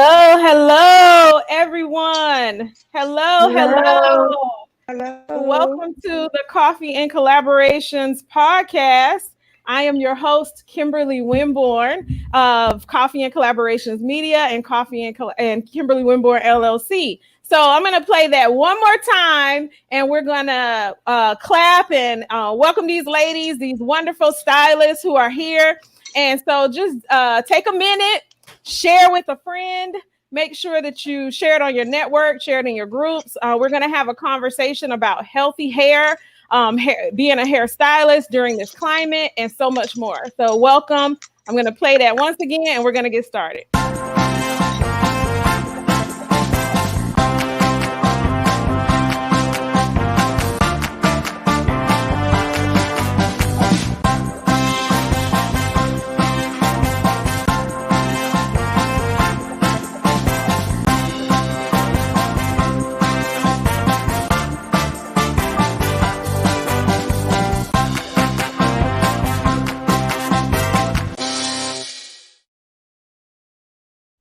Hello, everyone. Hello. Hello. Hello. Welcome to the Coffee and Collaborations podcast. I am your host, Kimberly Winborn of Coffee and Collaborations Media and and Kimberly Winborn LLC. So I'm going to play that one more time, and we're going to clap and welcome these ladies, these wonderful stylists who are here. And so just take a minute, share with a friend. Make sure that you share it on your network, share it in your groups. We're going to have a conversation about healthy hair, being a hairstylist during this climate, and so much more. So welcome. I'm going to play that once again, and we're going to get started.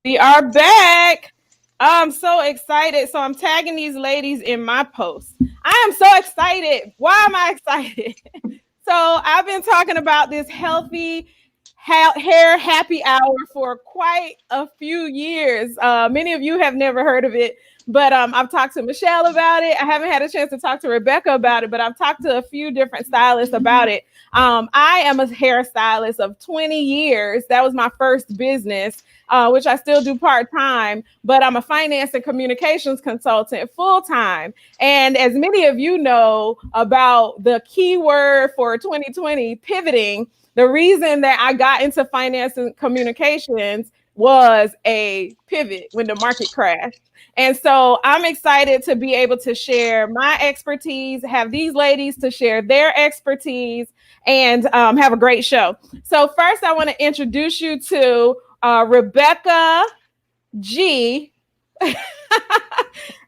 We are back. I'm so excited. So I'm tagging these ladies in my post. I am so excited. Why am I excited? So I've been talking about this healthy hair happy hour for quite a few years. Many of you have never heard of it, but I've talked to Michelle about it. I haven't had a chance to talk to Rebecca about it, but I've talked to a few different stylists about it. I am a hairstylist of 20 years. That was my first business. Which I still do part-time, but I'm a finance and communications consultant full-time. And as many of you know about the key word for 2020, pivoting, the reason that I got into finance and communications was a pivot when the market crashed. And so I'm excited to be able to share my expertise, have these ladies to share their expertise, and have a great show. So first, I want to introduce you to Rebecca G.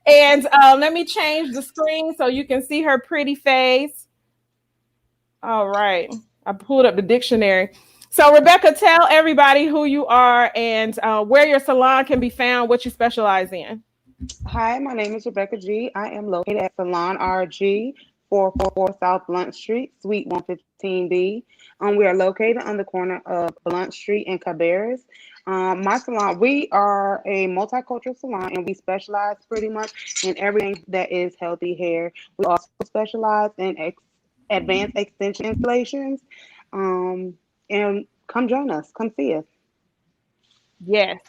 And let me change the screen so you can see her pretty face. All right. I pulled up the dictionary. So Rebecca, tell everybody who you are and where your salon can be found, what you specialize in. Hi, my name is Rebecca G. I am located at Salon RG, 444 South Blunt Street, Suite 115B. We are located on the corner of Blunt Street and Cabarrus. My salon, we are a multicultural salon, and we specialize pretty much in everything that is healthy hair. We also specialize in advanced extension installations. And come join us. Come see us. Yes.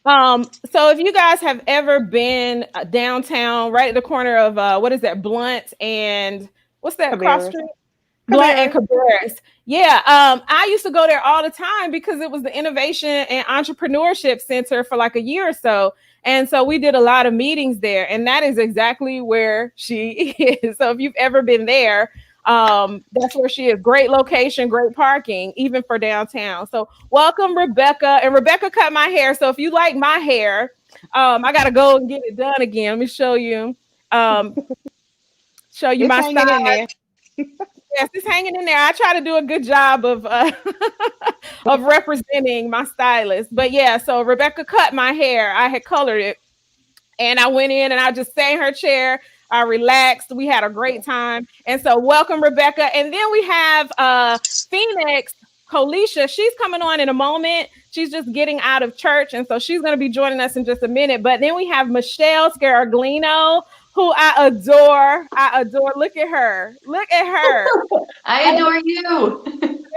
So if you guys have ever been downtown, right at the corner of what is that, Blunt and what's that cross street? Blunt and Cabarrus. Yeah. I used to go there all the time because it was the Innovation and Entrepreneurship Center for like a year or so. And so we did a lot of meetings there, and that is exactly where she is. So if you've ever been there, that's where she is. Great location, great parking, even for downtown. So welcome, Rebecca. And Rebecca cut my hair. So if you like my hair, I gotta go and get it done again. Let me show you. Show you my style. Yes, it's hanging in there. I try to do a good job of of representing my stylist. But yeah, so Rebecca cut my hair. I had colored it, and I went in and I just sat in her chair. I relaxed. We had a great time. And so welcome, Rebecca. And then we have Phoenix Colisha. She's coming on in a moment. She's just getting out of church. And so she's going to be joining us in just a minute. But then we have Michelle Scaraglino, who I adore. Look at her. I adore you.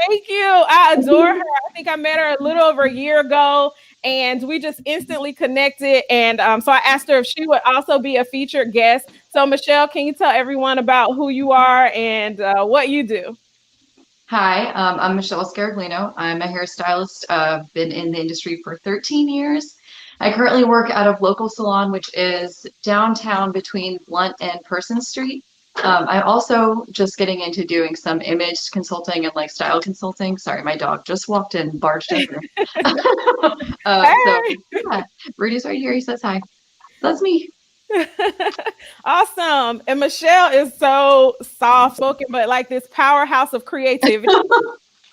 Thank you. I adore her. I think I met her a little over a year ago, and we just instantly connected. And so I asked her if she would also be a featured guest. So Michelle, can you tell everyone about who you are and what you do? Hi, I'm Michelle Scaraglino. I'm a hairstylist. I've been in the industry for 13 years. I currently work out of local salon, which is downtown between Blunt and Person Street. I'm also just getting into doing some image consulting and like style consulting. Sorry, my dog just walked in, barged in. So yeah, Rudy's right here. He says hi. That's me. Awesome. And Michelle is so soft spoken, but like this powerhouse of creativity.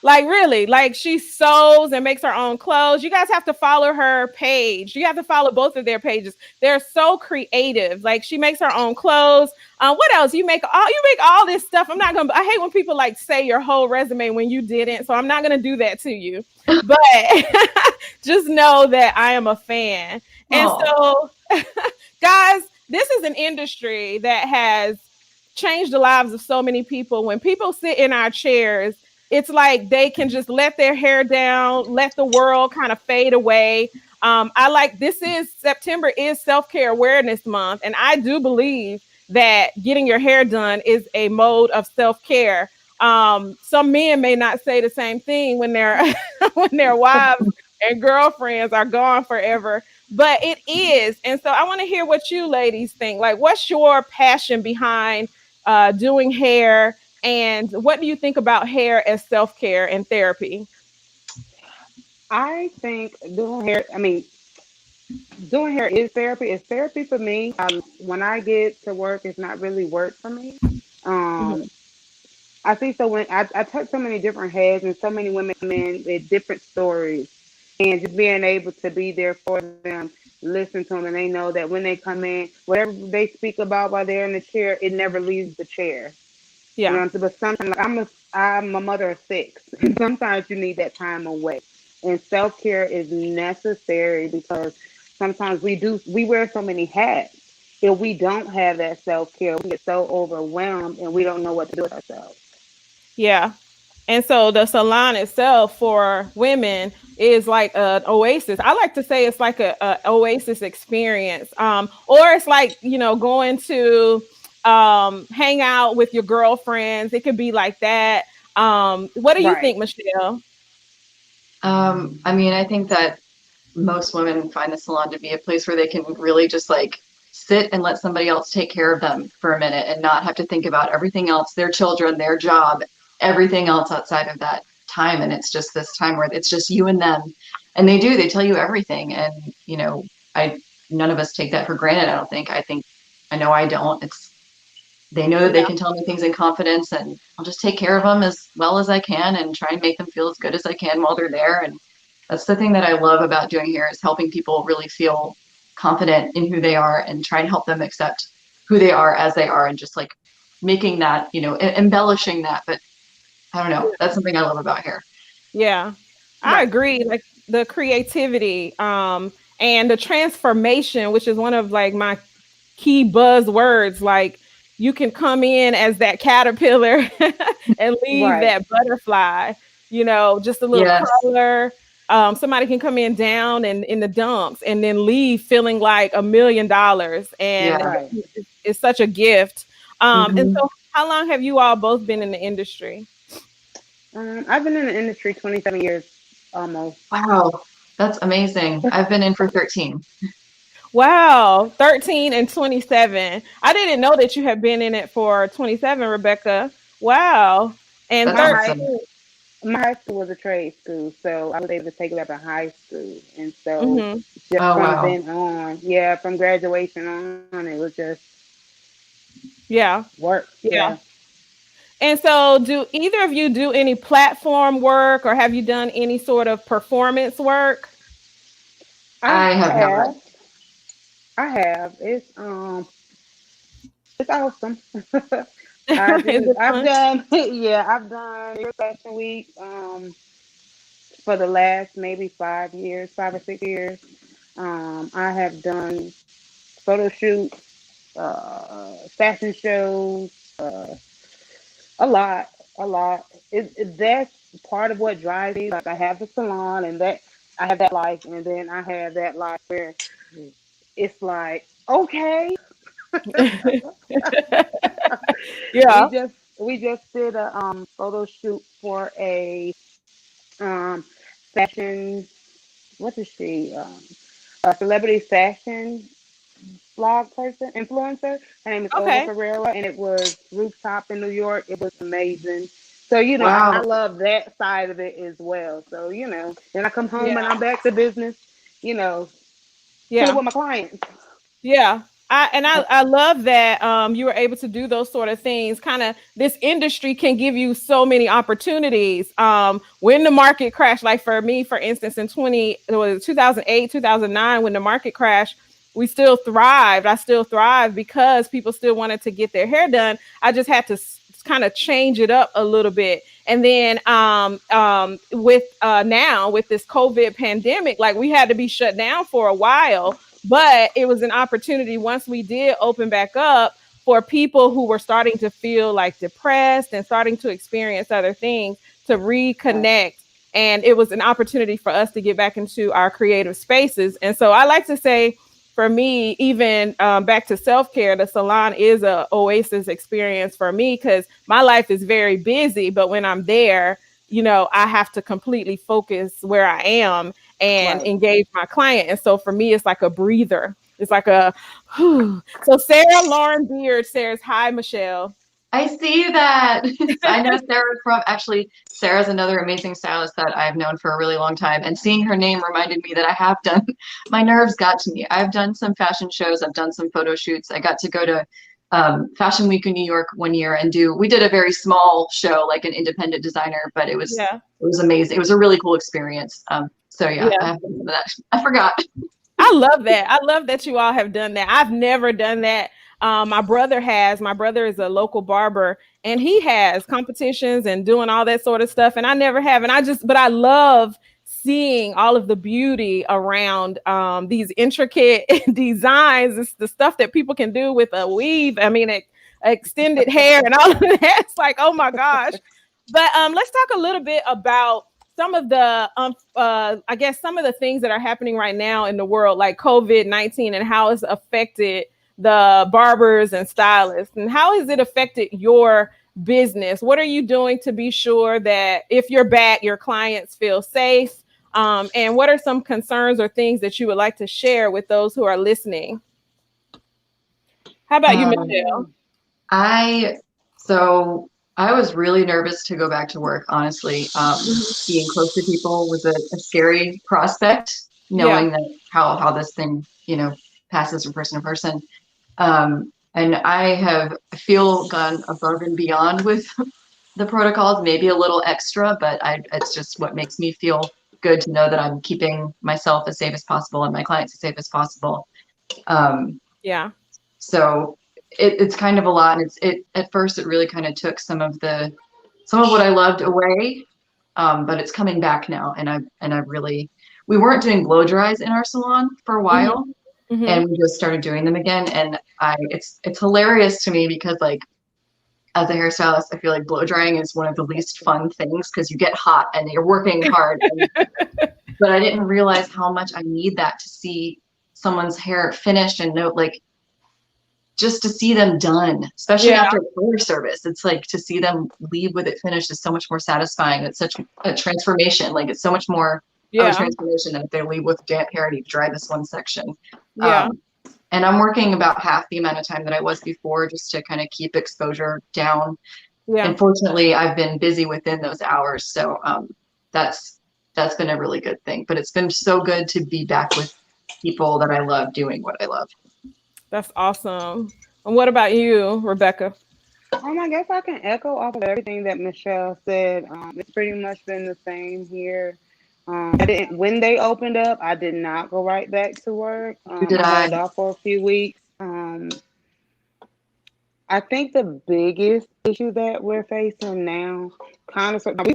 Like really, like she sews and makes her own clothes. You guys have to follow her page. You have to follow both of their pages. They're so creative. Like she makes her own clothes. What else? You make all this stuff. I hate when people like say your whole resume when you didn't. So I'm not gonna do that to you. But just know that I am a fan. And Oh, so guys, this is an industry that has changed the lives of so many people. When people sit in our chairs, it's like they can just let their hair down, let the world kind of fade away. I like this is September is self-care awareness month, and I do believe that getting your hair done is a mode of self-care. Some men may not say the same thing when their when their wives and girlfriends are gone forever, but it is. And so I want to hear what you ladies think. Like, what's your passion behind doing hair? And what do you think about hair as self-care and therapy? I think doing hair is therapy. It's therapy for me. When I get to work, it's not really work for me. Mhm. Um, I think so when I touch so many different heads and so many women men with different stories, and just being able to be there for them, listen to them, and they know that when they come in, whatever they speak about while they're in the chair, it never leaves the chair. You know Yeah. what I'm saying? But sometimes like, I'm a mother of six, and sometimes you need that time away. And self care is necessary because sometimes we wear so many hats. If we don't have that self care, we get so overwhelmed and we don't know what to do with ourselves. Yeah. And so the salon itself for women is like an oasis. I like to say it's like a oasis experience. Or it's like, going to hang out with your girlfriends. It could be like that. What do you Right. think, Michelle? I mean, I think that most women find the salon to be a place where they can really just like sit and let somebody else take care of them for a minute and not have to think about everything else, their children, their job, everything else outside of that time. And it's just this time where it's just you and them. And they tell you everything. And, I, none of us take that for granted. I know I don't. They know that they Yeah. can tell me things in confidence and I'll just take care of them as well as I can and try and make them feel as good as I can while they're there. And that's the thing that I love about doing here is helping people really feel confident in who they are and try and help them accept who they are as they are and just like making that, embellishing that. But I don't know. That's something I love about hair. Yeah, I Right. agree. Like the creativity, and the transformation, which is one of like my key buzzwords. Like you can come in as that caterpillar and leave Right. that butterfly. Just a little Yes. color. Somebody can come in down and in the dumps and then leave feeling like $1 million, and Yeah. Right. it's such a gift. And Hmm. so, how long have you all both been in the industry? I've been in the industry 27 years almost. Wow. That's amazing. I've been in for 13. Wow, 13 and 27. I didn't know that you had been in it for 27, Rebecca. Wow. And That's My high awesome. 13. school, my high school was a trade school, so I was able to take it up in high school, and so Hmm. just Oh, from wow. then on, yeah, from graduation on, it was just Yeah. work. Yeah. Yeah. And so, do either of you do any platform work, or have you done any sort of performance work? I I have not. have, I have. It's awesome. Is it I've fun? done, yeah, I've done your fashion week for the last maybe 5 years, 5 or 6 years. I have done photo shoots, fashion shows, a lot, a lot. That's part of what drives me. Like I have the salon, and that I have that life, and then I have that life where it's like, okay, we Yeah. just we just did a photo shoot for um fashion. What is she? A celebrity fashion blog person, influencer. Her name is Olga Okay. Ferrera, and it was rooftop in New York. It was amazing. So I Wow. love that side of it as well. So then I come home and Yeah. I'm back to business. You know, chilling Yeah. with my clients. Yeah. I love that you were able to do those sort of things. Kind of this industry can give you so many opportunities. When the market crashed, like for me, for instance, in 2008, 2009, when the market crashed, we still thrived. I still thrived because people still wanted to get their hair done. I just had to kind of change it up a little bit. And then with now with this COVID pandemic, like we had to be shut down for a while, but it was an opportunity once we did open back up for people who were starting to feel like depressed and starting to experience other things to reconnect. And it was an opportunity for us to get back into our creative spaces. And so I like to say, for me, even back to self-care, the salon is a oasis experience for me because my life is very busy. But when I'm there, I have to completely focus where I am and Right. engage my client. And so for me, it's like a breather. It's like a, whew. So Sarah Lauren Beard says, hi, Michelle. I see that. I know Sarah from, actually, Sarah's another amazing stylist that I've known for a really long time. And seeing her name reminded me that I have done, my nerves got to me. I've done some fashion shows, I've done some photo shoots. I got to go to Fashion Week in New York one year and we did a very small show, like an independent designer, but it was amazing. It was a really cool experience. So yeah, I have done that. I forgot. I love that. I love that you all have done that. I've never done that. My brother has. My brother is a local barber, and he has competitions and doing all that sort of stuff. And I never have. But I love seeing all of the beauty around these intricate designs. It's the stuff that people can do with a weave. I mean, extended hair and all of that. It's like, oh my gosh. But let's talk a little bit about some of the, I guess, some of the things that are happening right now in the world, like COVID-19, and how it's affected the barbers and stylists, and how has it affected your business? What are you doing to be sure that if you're back, your clients feel safe? And what are some concerns or things that you would like to share with those who are listening? How about you, Michelle? So I was really nervous to go back to work, honestly. Being close to people was a scary prospect, knowing that how this thing, passes from person to person. And I feel gone above and beyond with the protocols, maybe a little extra, but it's just what makes me feel good to know that I'm keeping myself as safe as possible and my clients as safe as possible. So it's kind of a lot. And at first it really kind of took some of what I loved away. But it's coming back now. We weren't doing blow dries in our salon for a while. Mm-hmm. And we just started doing them again. And it's hilarious to me because, like, as a hairstylist, I feel like blow drying is one of the least fun things because you get hot and you're working hard. But I didn't realize how much I need that to see someone's hair finished and just to see them done, especially after a color service. It's like to see them leave with it finished is so much more satisfying. It's such a transformation. Like, it's so much more of a transformation than if they leave with damp hair and you dry this one section. And I'm working about half the amount of time that I was before just to kind of keep exposure down. Unfortunately, I've been busy within those hours. So that's been a really good thing. But it's been so good to be back with people that I love doing what I love. That's awesome. And what about you, Rebecca? I guess I can echo off of everything that Michelle said. It's pretty much been the same here. When they opened up, I did not go right back to work. I held off for a few weeks. I think the biggest issue that we're facing now,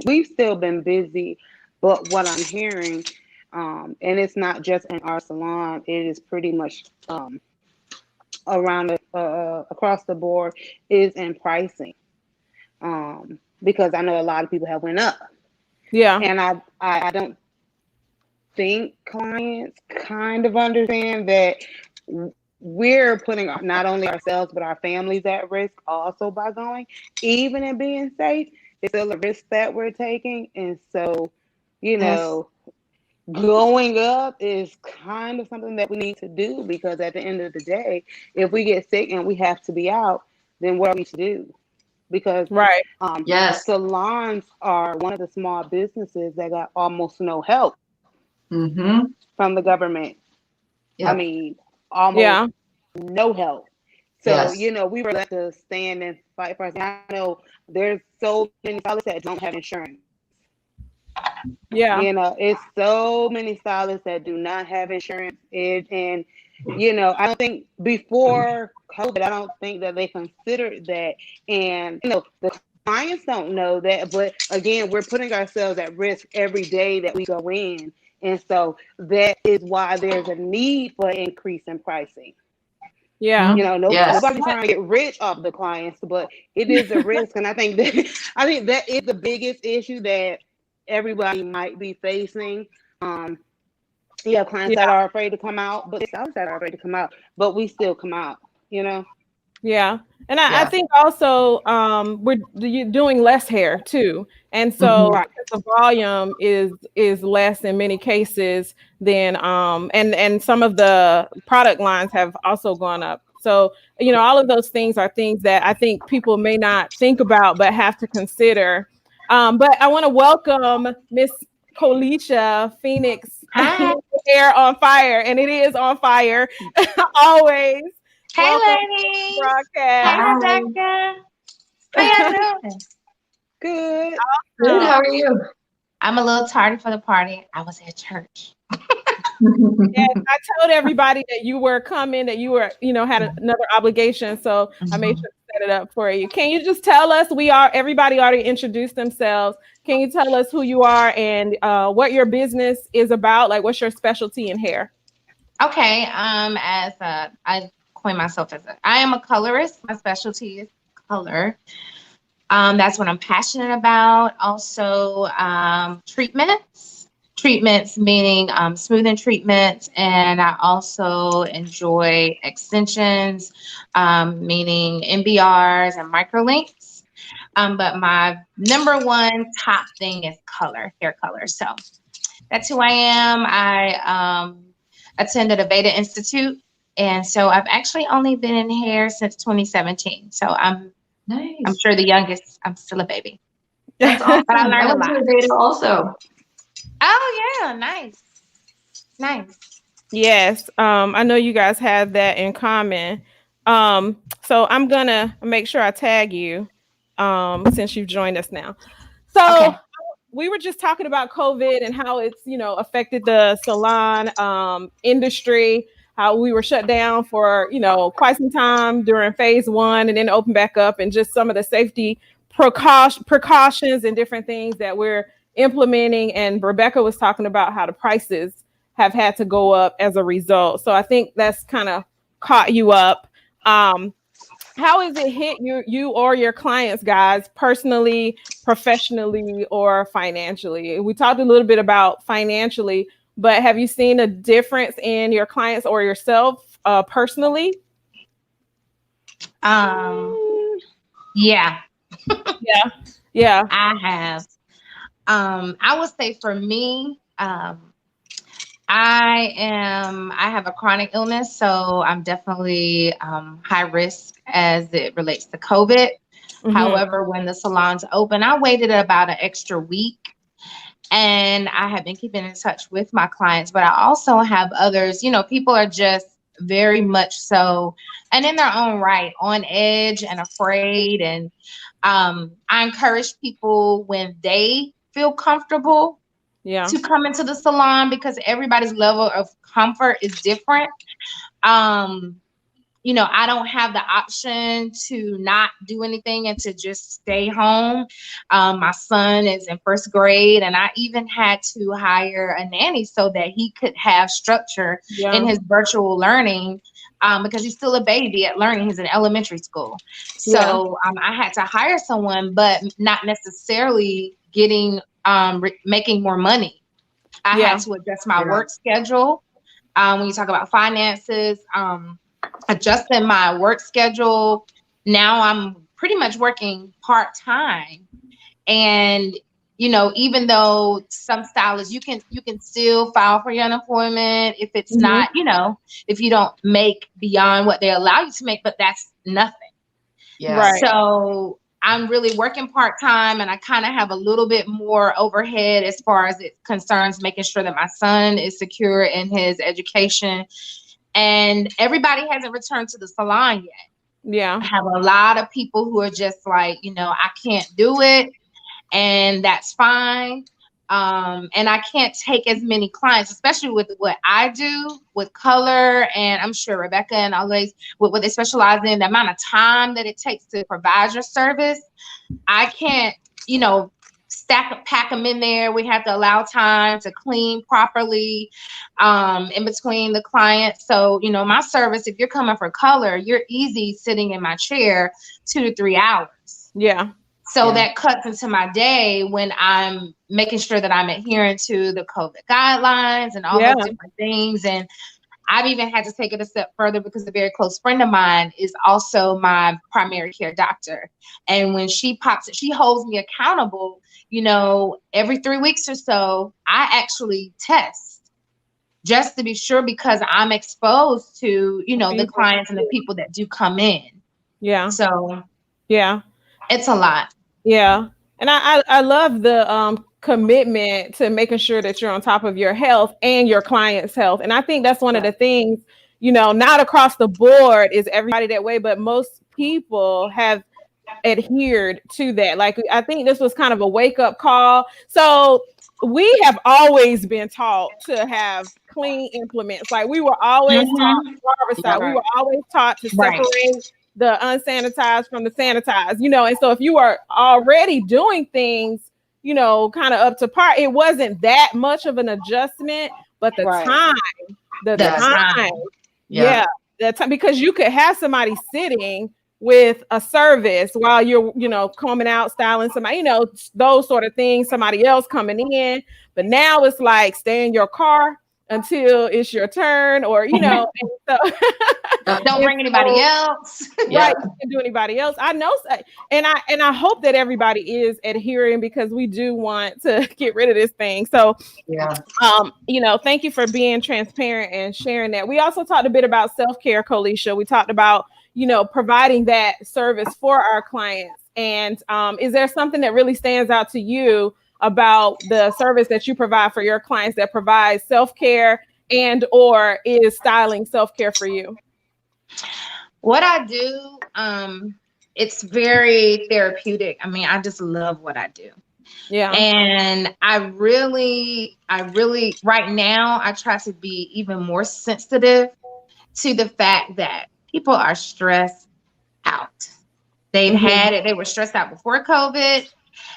we've still been busy, but what I'm hearing, and it's not just in our salon, it is pretty much around across the board, is in pricing. Because I know a lot of people have went up. And I don't think clients kind of understand that we're putting not only ourselves but our families at risk also by going. Even in being safe, it's still a risk that we're taking. And so, going up is kind of something that we need to do, because at the end of the day, if we get sick and we have to be out, then what are we to do? Because salons are one of the small businesses that got almost no help from the government. I mean, almost no help. So, Yes. we were left to stand and fight for us. I know there's so many stylists that don't have insurance. Yeah. It's so many stylists that do not have insurance. And I don't think before COVID, I don't think that they considered that. And, the clients don't know that. But again, we're putting ourselves at risk every day that we go in. And so that is why there's a need for increase in pricing. Yeah. Yes. Nobody's trying to get rich off the clients, but it is a risk. And I think that is the biggest issue that everybody might be facing. You have clients that are afraid to come out, but stylists that are afraid to come out, but we still come out, you know? Yeah. And I Yeah. think also we're doing less hair too. And so Right. because the volume is less in many cases than and some of the product lines have also gone up. So, all of those things are things that I think people may not think about but have to consider. But I want to welcome Miss Colisha Phoenix Hi. Hair on Fire, and it is on fire always. Hey, Welcome to the ladies. Hey, broadcast. Hi. Rebecca. How y'all doing? Good. Good. How are you? I'm a little tardy for the party. I was at church. Yes, I told everybody that you were coming, that you were, had another obligation. So I made sure to set it up for you. Can you just tell us, everybody already introduced themselves. Can you tell us who you are and what your business is about? Like, what's your specialty in hair? Okay. I coin myself I am a colorist. My specialty is color. That's what I'm passionate about. Also, treatments meaning smoothing treatments, and I also enjoy extensions, meaning MBRs and microlinks. But my number one top thing is hair color. So that's who I am. I attended a Beta Institute, and so I've actually only been in hair since 2017. So I'm Nice. sure the youngest. I'm still a baby. That's awesome. But I learned I a went to lot. a beta also. Oh yeah, nice. Yes, I know you guys have that in common. So I'm gonna make sure I tag you, since you've joined us now. So Okay. we were just talking about COVID and how it's, affected the salon industry, how we were shut down for, quite some time during phase one and then open back up, and just some of the safety precautions and different things that we're implementing. And Rebecca was talking about how the prices have had to go up as a result. So I think that's kind of caught you up. How has it hit you or your clients, guys, personally, professionally, or financially? We talked a little bit about financially, but have you seen a difference in your clients or yourself personally? Yeah, Yeah. I have. I would say for me, I have a chronic illness, so I'm definitely high risk as it relates to COVID. Mm-hmm. However, when the salons open, I waited about an extra week, and I have been keeping in touch with my clients, but I also have others. People are just very much so, and in their own right, on edge and afraid. And I encourage people when they feel comfortable to come into the salon, because everybody's level of comfort is different. I don't have the option to not do anything and to just stay home. My son is in first grade, and I even had to hire a nanny so that he could have structure in his virtual learning, because he's still a baby at learning. He's in elementary school. So I had to hire someone, but not necessarily making more money. I had to adjust my work schedule. When you talk about finances, adjusting my work schedule. Now I'm pretty much working part-time. And, even though some stylists, you can still file for your unemployment if it's not, if you don't make beyond what they allow you to make, but that's nothing. Yeah. Right. So I'm really working part-time, and I kind of have a little bit more overhead as far as it concerns making sure that my son is secure in his education. and everybody hasn't returned to the salon yet. Yeah. I have a lot of people who are just like, I can't do it, and that's fine. And I can't take as many clients, especially with what I do with color. And I'm sure Rebecca and always with what they specialize in, the amount of time that it takes to provide your service. I can't, pack them in there. We have to allow time to clean properly in between the clients. So, my service, if you're coming for color, you're easy sitting in my chair 2 to 3 hours. Yeah. So that cuts into my day when I'm making sure that I'm adhering to the COVID guidelines and all those different things. And I've even had to take it a step further because a very close friend of mine is also my primary care doctor. And when she pops it, she holds me accountable, every 3 weeks or so, I actually test just to be sure, because I'm exposed to, the clients and the people that do come in. Yeah. So yeah, it's a lot. Yeah. And I love the commitment to making sure that you're on top of your health and your client's health. And I think that's one of the things, not across the board is everybody that way, but most people have adhered to that. Like, I think this was kind of a wake up call. So we have always been taught to have clean implements. Like, we were always taught we were always taught to separate the unsanitized from the sanitized, and so if you are already doing things, kind of up to par, it wasn't that much of an adjustment, but the time, the time, because you could have somebody sitting with a service while you're, combing out, styling somebody, those sort of things, somebody else coming in, but now it's like stay in your car until it's your turn, or and so don't bring anybody else. Right, you can do anybody else. I know, and I hope that everybody is adhering, because we do want to get rid of this thing. So thank you for being transparent and sharing that. We also talked a bit about self-care, Colisha. We talked about providing that service for our clients. And is there something that really stands out to you about the service that you provide for your clients that provides self-care, and or is styling self-care for you? What I do, it's very therapeutic. I mean, I just love what I do. Yeah. And I really, right now, I try to be even more sensitive to the fact that people are stressed out. They've had it. They were stressed out before COVID,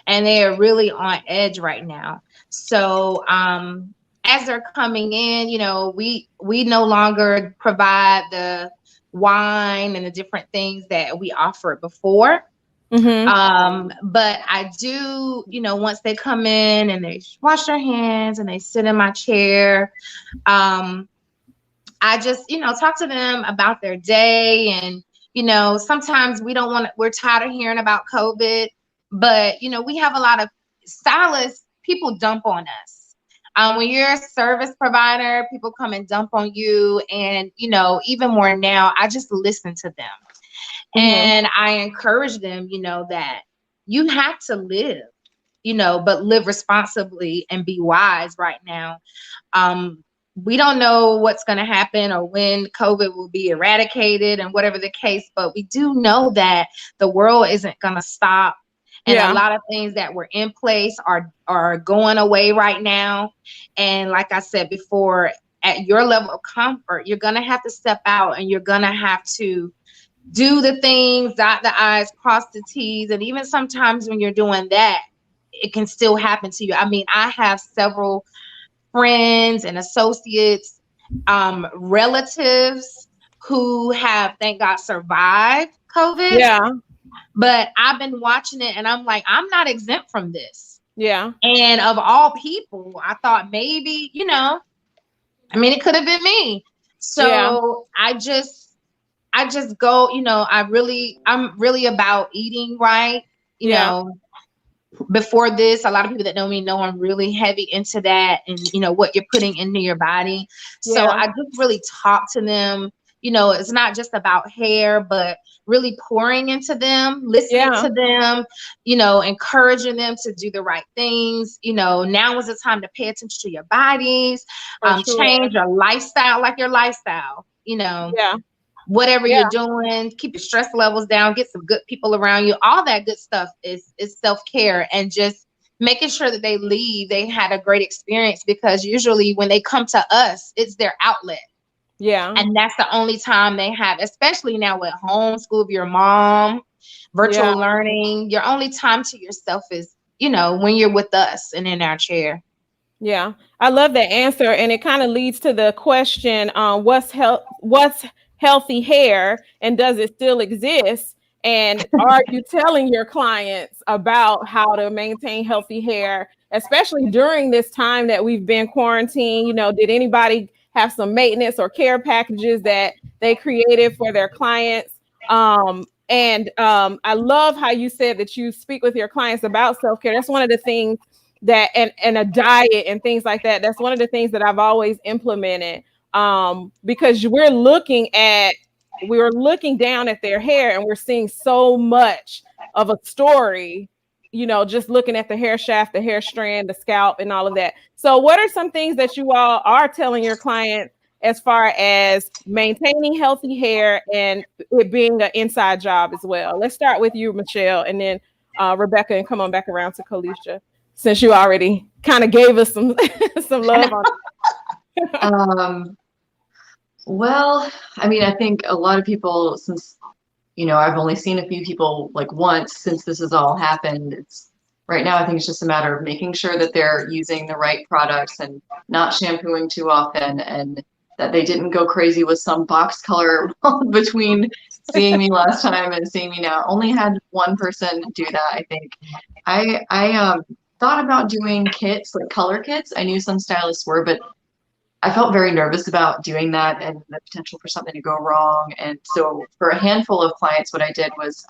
and they are really on edge right now. So, as they're coming in, we no longer provide the wine and the different things that we offered before. But I do, once they come in and they wash their hands and they sit in my chair, I just, talk to them about their day. And, sometimes we're tired of hearing about COVID, but, we have a lot of stylists, people dump on us. When you're a service provider, people come and dump on you. And, even more now, I just listen to them. And I encourage them, that you have to live, but live responsibly and be wise right now. We don't know what's going to happen or when COVID will be eradicated and whatever the case, but we do know that the world isn't going to stop. And a lot of things that were in place are going away right now. And like I said before, at your level of comfort, you're going to have to step out and you're going to have to do the things, dot the I's, cross the T's. And even sometimes when you're doing that, it can still happen to you. I mean, I have several friends and associates, relatives who have, thank God, survived COVID. Yeah. But I've been watching it and I'm like, I'm not exempt from this. Yeah. And of all people, I thought maybe, it could have been me. So I just go, I'm really about eating right. You know, before this, a lot of people that know me know I'm really heavy into that and, what you're putting into your body. So I just really talk to them. It's not just about hair, but really pouring into them, listening to them, encouraging them to do the right things. Now is the time to pay attention to your bodies, change your lifestyle, like your lifestyle. Yeah. whatever Yeah. you're doing, keep your stress levels down, get some good people around you. All that good stuff is self-care, and just making sure that they had a great experience, because usually when they come to us, it's their outlet. Yeah. And that's the only time they have, especially now with homeschool of your mom, virtual Yeah. learning, your only time to yourself is, when you're with us and in our chair. Yeah, I love that answer, and it kind of leads to the question: what's healthy hair, and does it still exist? And are you telling your clients about how to maintain healthy hair, especially during this time that we've been quarantined? Did anybody have some maintenance or care packages that they created for their clients? I love how you said that you speak with your clients about self-care. That's one of the things that and a diet and things like that. That's one of the things that I've always implemented, because we're looking down at their hair, and we're seeing so much of a story, just looking at the hair shaft, the hair strand, the scalp, and all of that. So what are some things that you all are telling your clients as far as maintaining healthy hair and it being an inside job as well? Let's start with you, Michelle, and then Rebecca, and come on back around to Kalisha, since you already kind of gave us some some love on. Well, I mean, I think a lot of people, since, I've only seen a few people like once since this has all happened. It's right now, I think it's just a matter of making sure that they're using the right products and not shampooing too often, and that they didn't go crazy with some box color between seeing me last time and seeing me now. Only had one person do that, I think. I thought about doing kits, like color kits. I knew some stylists were, but I felt very nervous about doing that and the potential for something to go wrong. And so for a handful of clients, what I did was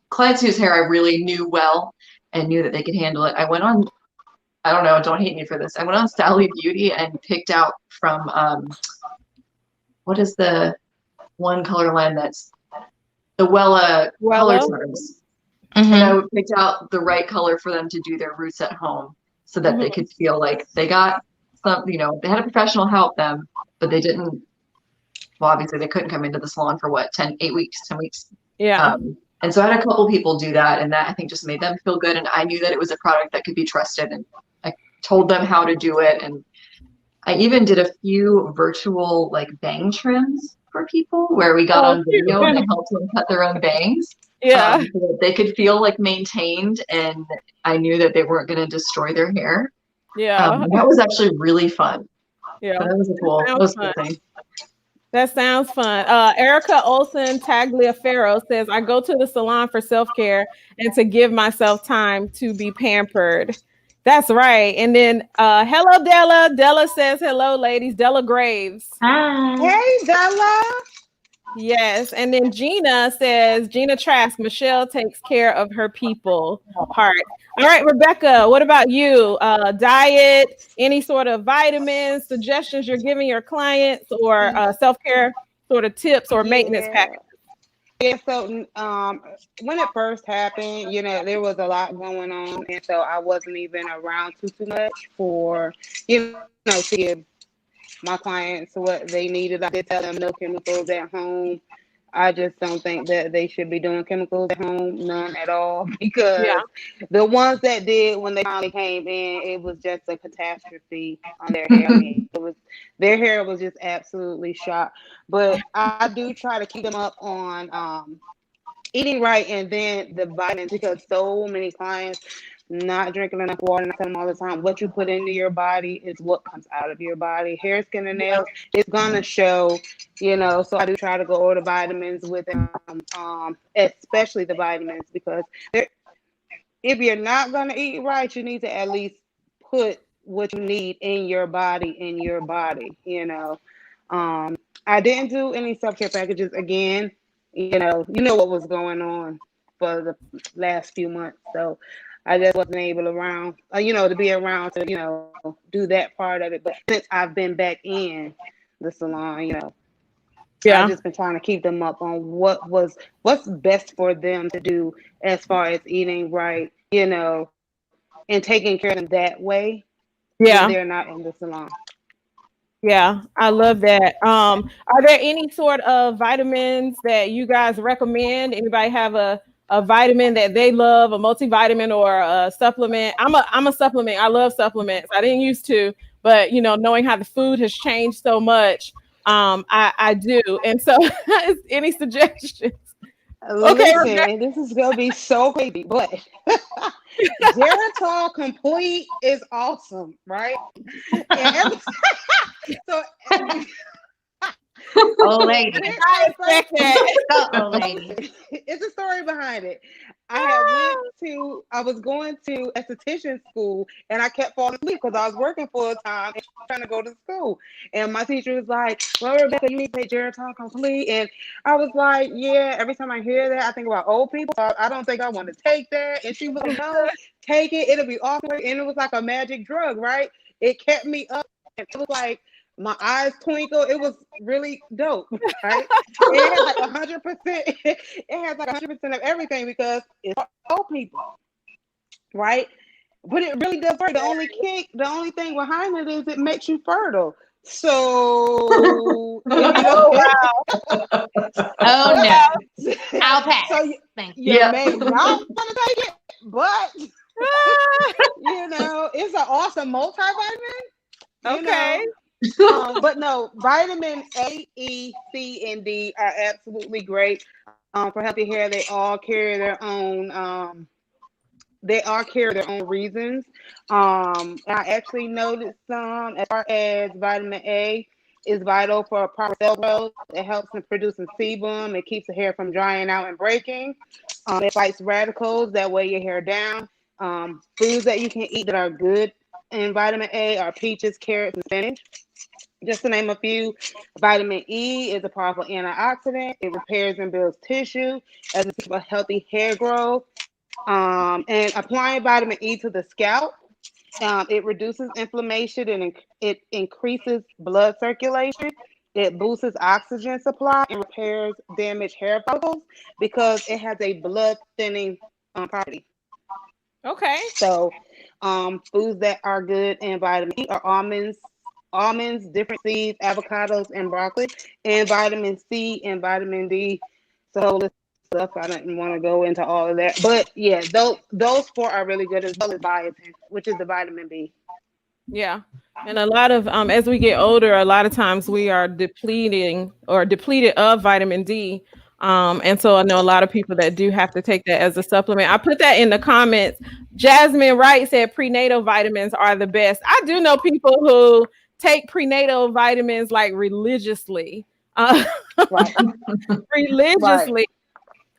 clients whose hair I really knew well and knew that they could handle it. I went on, I don't know, don't hate me for this. I went on Sally Beauty and picked out from, what is the one color line that's the Wella color terms. Mm-hmm. And I picked out the right color for them to do their roots at home, so that they could feel like they got some, they had a professional help them, but they didn't, well, obviously they couldn't come into the salon for 10 weeks. Yeah. And so I had a couple people do that, and that I think just made them feel good. And I knew that it was a product that could be trusted, and I told them how to do it. And I even did a few virtual like bang trims for people where we got on video and I helped them cut their own bangs. Yeah. So that they could feel like maintained, and I knew that they weren't going to destroy their hair. Yeah. That was actually really fun. Yeah. So that was a cool thing. That sounds fun. Erica Olson Tagliaferro says, I go to the salon for self-care and to give myself time to be pampered. That's right. And then hello, Della. Della says, hello, ladies. Della Graves. Hi. Hey, Della. Yes. And then Gina says, Gina Trask, Michelle takes care of her people. Heart. All right, Rebecca, what about you? Diet, any sort of vitamins, suggestions you're giving your clients, or self-care sort of tips or maintenance packages? Yeah, so when it first happened, there was a lot going on, and so I wasn't even around too much for, to give my clients what they needed. I did tell them no chemicals at home. I just don't think that they should be doing chemicals at home, none at all, because the ones that did, when they finally came in, it was just a catastrophe on their hair. I mean, their hair was just absolutely shot. But I do try to keep them up on eating right, and then the vitamins, because so many clients not drinking enough water. And I tell them all the time, what you put into your body is what comes out of your body. Hair, skin, and nails, it's gonna show, So I do try to go order vitamins with them, especially the vitamins, because if you're not gonna eat right, you need to at least put what you need in your body. I didn't do any self-care packages again. You know what was going on for the last few months, so I just wasn't able to be around to, do that part of it. But since I've been back in the salon, I've just been trying to keep them up on what's best for them to do as far as eating right, and taking care of them that way when they're not in the salon. Yeah, I love that. Are there any sort of vitamins that you guys recommend? Anybody have a vitamin that they love, a multivitamin or a supplement? I'm a supplement. I love supplements. I didn't used to, but knowing how the food has changed so much, I do. And so, any suggestions? Okay, Rebecca. Listen, this is gonna be so crazy, but Geritol Complete is awesome, right? And every, so, Oh, so lady. I expect that. Go, old lady. it's a story behind it. I was going to esthetician school and I kept falling asleep because I was working full time and trying to go to school. And my teacher was like, "Well, Rebecca, you need to take Geritol Complete." And I was like, "Yeah." Every time I hear that, I think about old people. So I don't think I want to take that. And she was like, "No, take it. It'll be awesome." And it was like a magic drug, right? It kept me up. And it was like my eyes twinkle. It was really dope, right? It has like 100%. It has like 100% of everything because it's for old people, right? But it really does work. The only thing behind it is it makes you fertile. So if you Oh know, wow. Oh, Oh, no. so I'll pass. you, Thank you. you Yeah. may not want to take it, but it's an awesome multivitamin. You okay. know, but no, vitamin A, E, C, and D are absolutely great for healthy hair. They all carry their own reasons. I actually noticed some as far as vitamin A is vital for proper cell growth. It helps in producing sebum. It keeps the hair from drying out and breaking. It fights radicals that weigh your hair down. Foods that you can eat that are good in vitamin A are peaches, carrots, and spinach. Just to name a few, vitamin E is a powerful antioxidant. It repairs and builds tissue as it keeps a healthy hair growth. And applying vitamin E to the scalp, it reduces inflammation and it increases blood circulation. It boosts oxygen supply and repairs damaged hair follicles because it has a blood thinning property. Okay. So, foods that are good in vitamin E are almonds, different seeds, avocados, and broccoli, and vitamin C and vitamin D. So this stuff I didn't want to go into all of that, but yeah, those four are really good as well as biotin, which is the vitamin B. Yeah. And a lot of as we get older, a lot of times we are depleted of vitamin D. And so I know a lot of people that do have to take that as a supplement. I put that in the comments. Jasmine Wright said prenatal vitamins are the best. I do know people who take prenatal vitamins like religiously. Uh, Right, right. religiously.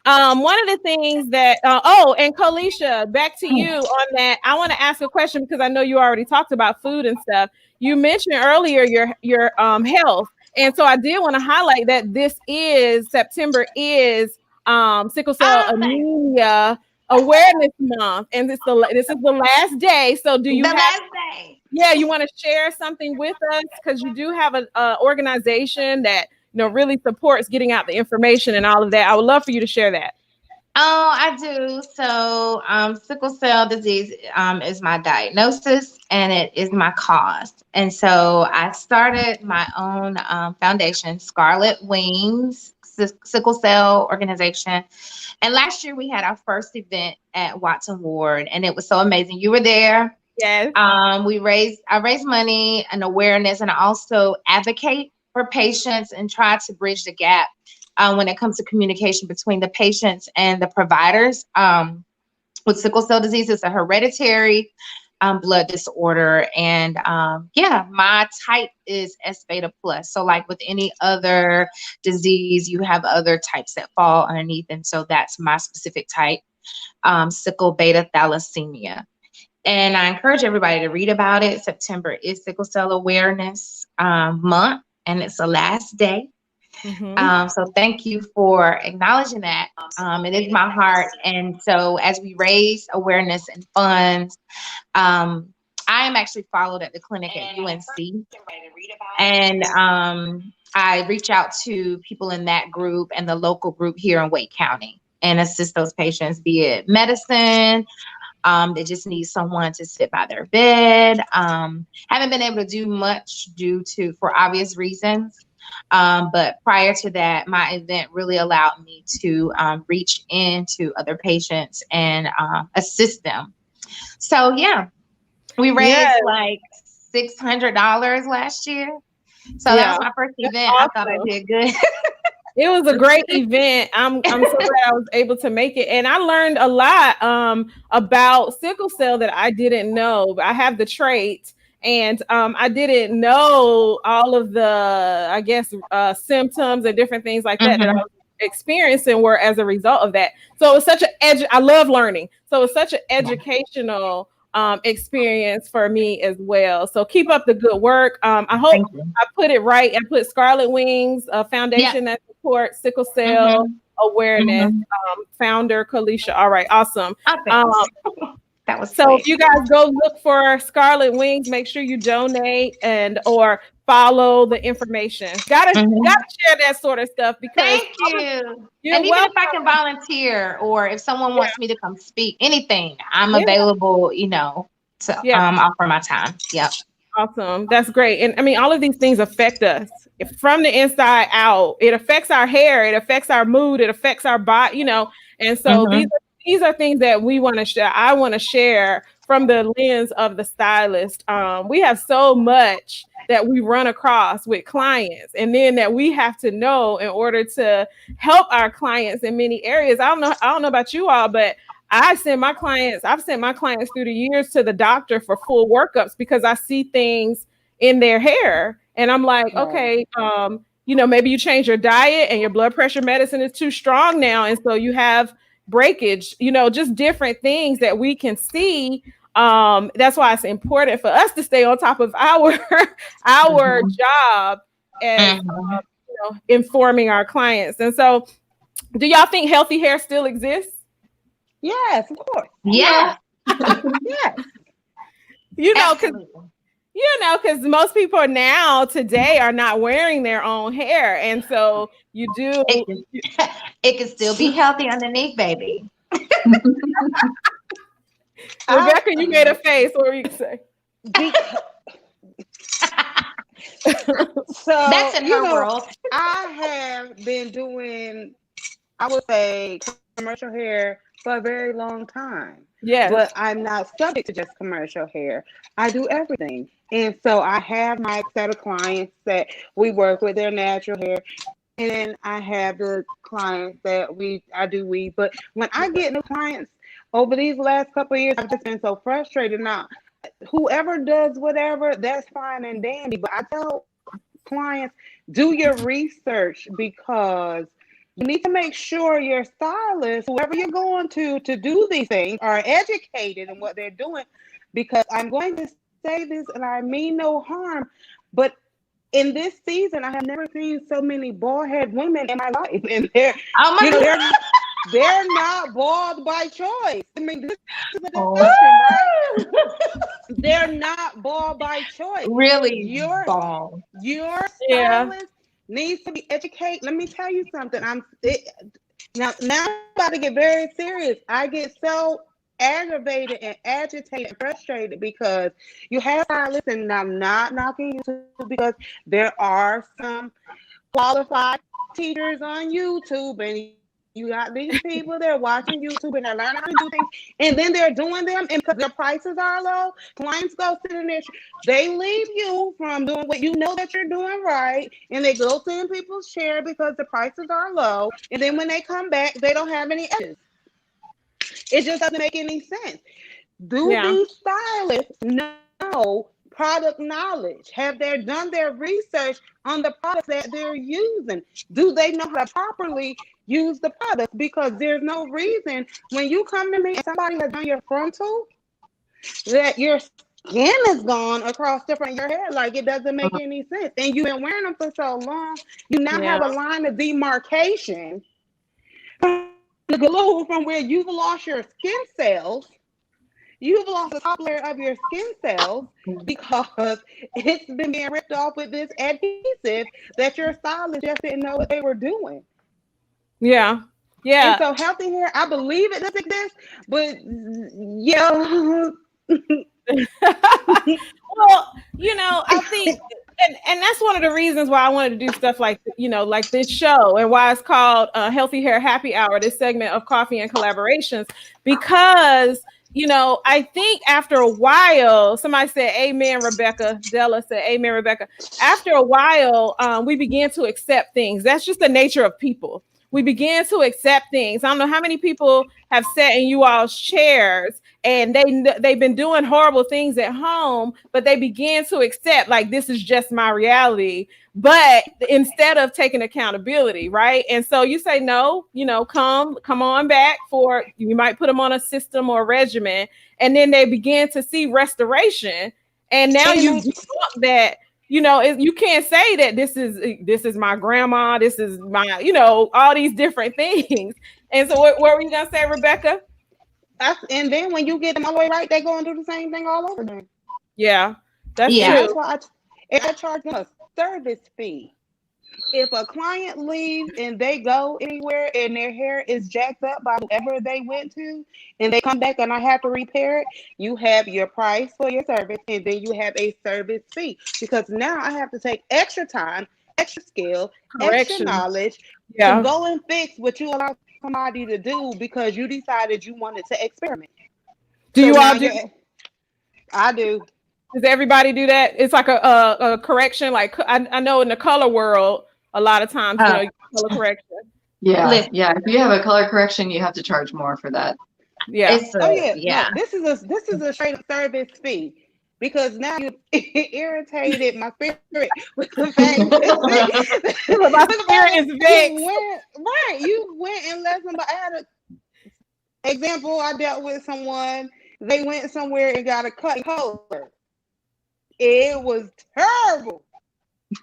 One of the things that and Kalisha, back to you on that. I want to ask a question because I know you already talked about food and stuff. You mentioned earlier your health, and so I did want to highlight that this is September is sickle cell Oh, thank anemia awareness month, and this is the last day. So do you. you The have last day. yeah, you want to share something with us because you do have a organization that really supports getting out the information and all of that. I would love for you to share that. Oh, I do. So, sickle cell disease is my diagnosis and it is my cause. And so I started my own foundation, Scarlet Wings Sickle Cell Organization. And last year we had our first event at Watson Ward, and it was so amazing. You were there. Yes. I raised money and awareness, and I also advocate for patients and try to bridge the gap when it comes to communication between the patients and the providers. With sickle cell disease, it's a hereditary blood disorder, and yeah, my type is S beta plus. So, like with any other disease, you have other types that fall underneath, and so that's my specific type, sickle beta thalassemia. And I encourage everybody to read about it. September is Sickle Cell Awareness Month, and it's the last day. So thank you for acknowledging that. It is my heart. And so as we raise awareness and funds, I am actually followed at the clinic at UNC. And I reach out to people in that group and the local group here in Wake County and assist those patients, be it medicine, They just need someone to sit by their bed. Haven't been able to do much for obvious reasons. But prior to that, my event really allowed me to reach into other patients and assist them. So yeah, we raised like $600 last year. So that was my first event. Awesome. I thought I did good. It was a great event. I'm so glad I was able to make it. And I learned a lot about sickle cell that I didn't know. I have the trait, and I didn't know all of the, I guess, symptoms and different things like that that I was experiencing were as a result of that. So it was such I love learning. So it's such an educational experience for me as well. So keep up the good work. I hope I put it right. I put Scarlet Wings, a foundation that supports sickle cell awareness. Founder Kalisha. All right, awesome. That was so. Great. If you guys go look for Scarlet Wings, make sure you donate or follow the information. Gotta share that sort of stuff because thank you. And even if I can volunteer or if someone wants me to come speak, anything, I'm available, to offer my time. Yep. Awesome. That's great. And I mean, all of these things affect us from the inside out. It affects our hair, it affects our mood, it affects our body, and so these are things that we want to share. I want to share from the lens of the stylist. We have so much that we run across with clients, and then that we have to know in order to help our clients in many areas. I don't know about you all, but I've sent my clients through the years to the doctor for full workups because I see things in their hair, and I'm like, okay, maybe you change your diet and your blood pressure medicine is too strong now, and so you have breakage, just different things that we can see. That's why it's important for us to stay on top of our job and informing our clients. And so, do y'all think healthy hair still exists? Yes, of course. Yeah. Yes. Because most people now today are not wearing their own hair, and so you do. It can still be healthy underneath, baby. Rebecca, you made a face. What were you say? So that's in her world. I have been doing, I would say, commercial hair for a very long time. Yes. But I'm not subject to just commercial hair. I do everything. And so I have my set of clients that we work with their natural hair. And then I have the clients that I do weave. But when I get new clients over these last couple of years, I've just been so frustrated. Now, whoever does whatever, that's fine and dandy. But I tell clients, do your research because you need to make sure your stylist, whoever you're going to do these things, are educated in what they're doing. Because I'm going to say this, and I mean no harm, but in this season, I have never seen so many bald-headed women in my life, and they're not bald by choice. I mean, this is a discussion, right? They're not bald by choice. Really, your bald. Your stylist needs to be educated. Let me tell you something. Now I'm about to get very serious. I get so aggravated and agitated and frustrated because you have stylists, and I'm not knocking YouTube because there are some qualified teachers on YouTube, and you got these people that are watching YouTube and they're learning how to do things, and then they're doing them, and because their prices are low, clients go sit in there, they leave you from doing what you know that you're doing right, and they go sit in people's chair because the prices are low, and then when they come back, they don't have any edges. It just doesn't make any sense. These stylists know product knowledge? Have they done their research on the products that they're using? Do they know how to properly use the products? Because there's no reason when you come to me and somebody has done your frontal that your skin is gone across different your hair. Like, it doesn't make any sense. And you've been wearing them for so long, you now have a line of demarcation. The glue from where you've lost your skin cells, you've lost the top layer of your skin cells because it's been being ripped off with this adhesive that your stylist just didn't know what they were doing. Yeah. Yeah. And so healthy hair, I believe it does exist, but yeah. Well, I think, and that's one of the reasons why I wanted to do stuff like, like this show, and why it's called Healthy Hair Happy Hour, this segment of coffee and collaborations, because, I think after a while, somebody said, amen, Rebecca. Della said, amen, Rebecca. After a while, we began to accept things. That's just the nature of people. We began to accept things. I don't know how many people have sat in you all's chairs and they've been doing horrible things at home, but they began to accept, like, this is just my reality. But instead of taking accountability, right? And so you say, no, come on back, for you might put them on a system or a regimen, and then they begin to see restoration. And now you that, you can't say that this is my grandma, this is my, all these different things. And so what were you gonna say, Rebecca? And then when you get them all the way right, they go and do the same thing all over again. Yeah, that's And true. that's why I charge them a service fee. If a client leaves and they go anywhere and their hair is jacked up by whoever they went to, and they come back and I have to repair it, you have your price for your service, and then you have a service fee, because now I have to take extra time, extra skill, extra knowledge to go and fix what you allow somebody to do because you decided you wanted to experiment. Do you all do? I do. Does everybody do that? It's like a correction. Like I know in the color world, a lot of times, color correction. Yeah, yeah. If you have a color correction, you have to charge more for that. Yeah. No, this is a straight up service fee, because now you irritated my spirit with the fact that my spirit is vexed. You went and let somebody. I had an example. I dealt with someone. They went somewhere and got a cut color. It was terrible. I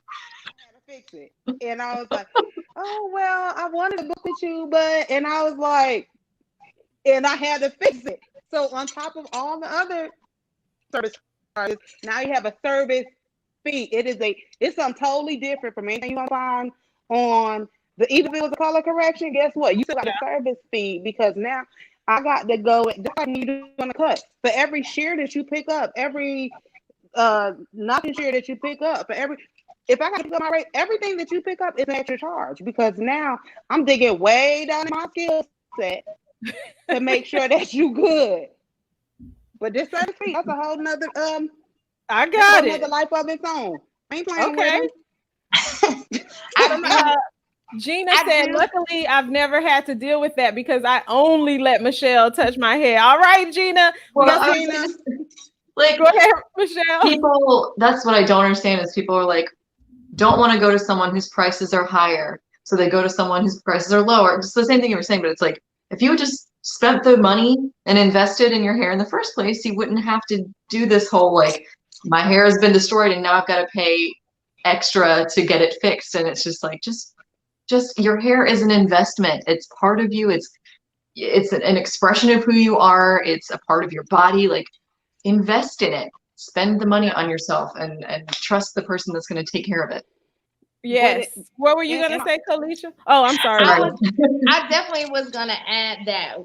had to fix it. And I was like, oh, well, I wanted to book with you, and I was like, and I had to fix it. So on top of all the other service charges, now you have a service fee. It's something totally different from anything you're gonna find on even if it was a color correction. Guess what? You still got a service fee, because now I got to go, just like you do on the cut. For every shear that you pick up, every nothing shear that you pick up, if I got to pick up my rate, everything that you pick up is an extra charge, because now I'm digging way down in my skill set to make sure that you good. But this service fee, that's a whole nother I got it. Another life of its own. I ain't playing with it. I don't know. Gina said, luckily, I've never had to deal with that because I only let Michelle touch my hair. All right, Gina. Well, Gina. Like, go ahead, Michelle. People, that's what I don't understand, is people are like, don't want to go to someone whose prices are higher, so they go to someone whose prices are lower. Just the same thing you were saying, but it's like, if you just spent the money and invested in your hair in the first place, you wouldn't have to do this whole, like, my hair has been destroyed and now I've got to pay extra to get it fixed. And it's just like, just your hair is an investment. It's part of you. It's an expression of who you are. It's a part of your body. Like, invest in it. Spend the money on yourself and trust the person that's going to take care of it. Yes. What were you going to say, Kalisha? Oh, I'm sorry. I definitely was going to add that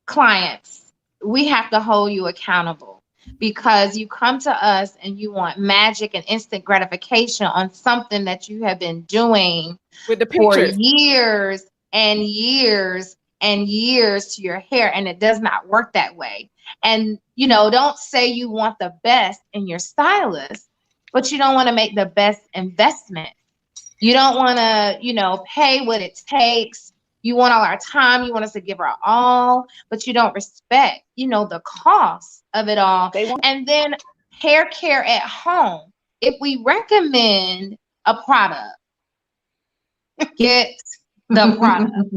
clients, we have to hold you accountable, because you come to us and you want magic and instant gratification on something that you have been doing with the pictures for years and years and years to your hair, and it does not work that way. And don't say you want the best in your stylist, but you don't want to make the best investment. You don't want to pay what it takes. You want all our time. You want us to give our all, but you don't respect the cost of it all. And then hair care at home, if we recommend a product, get the product.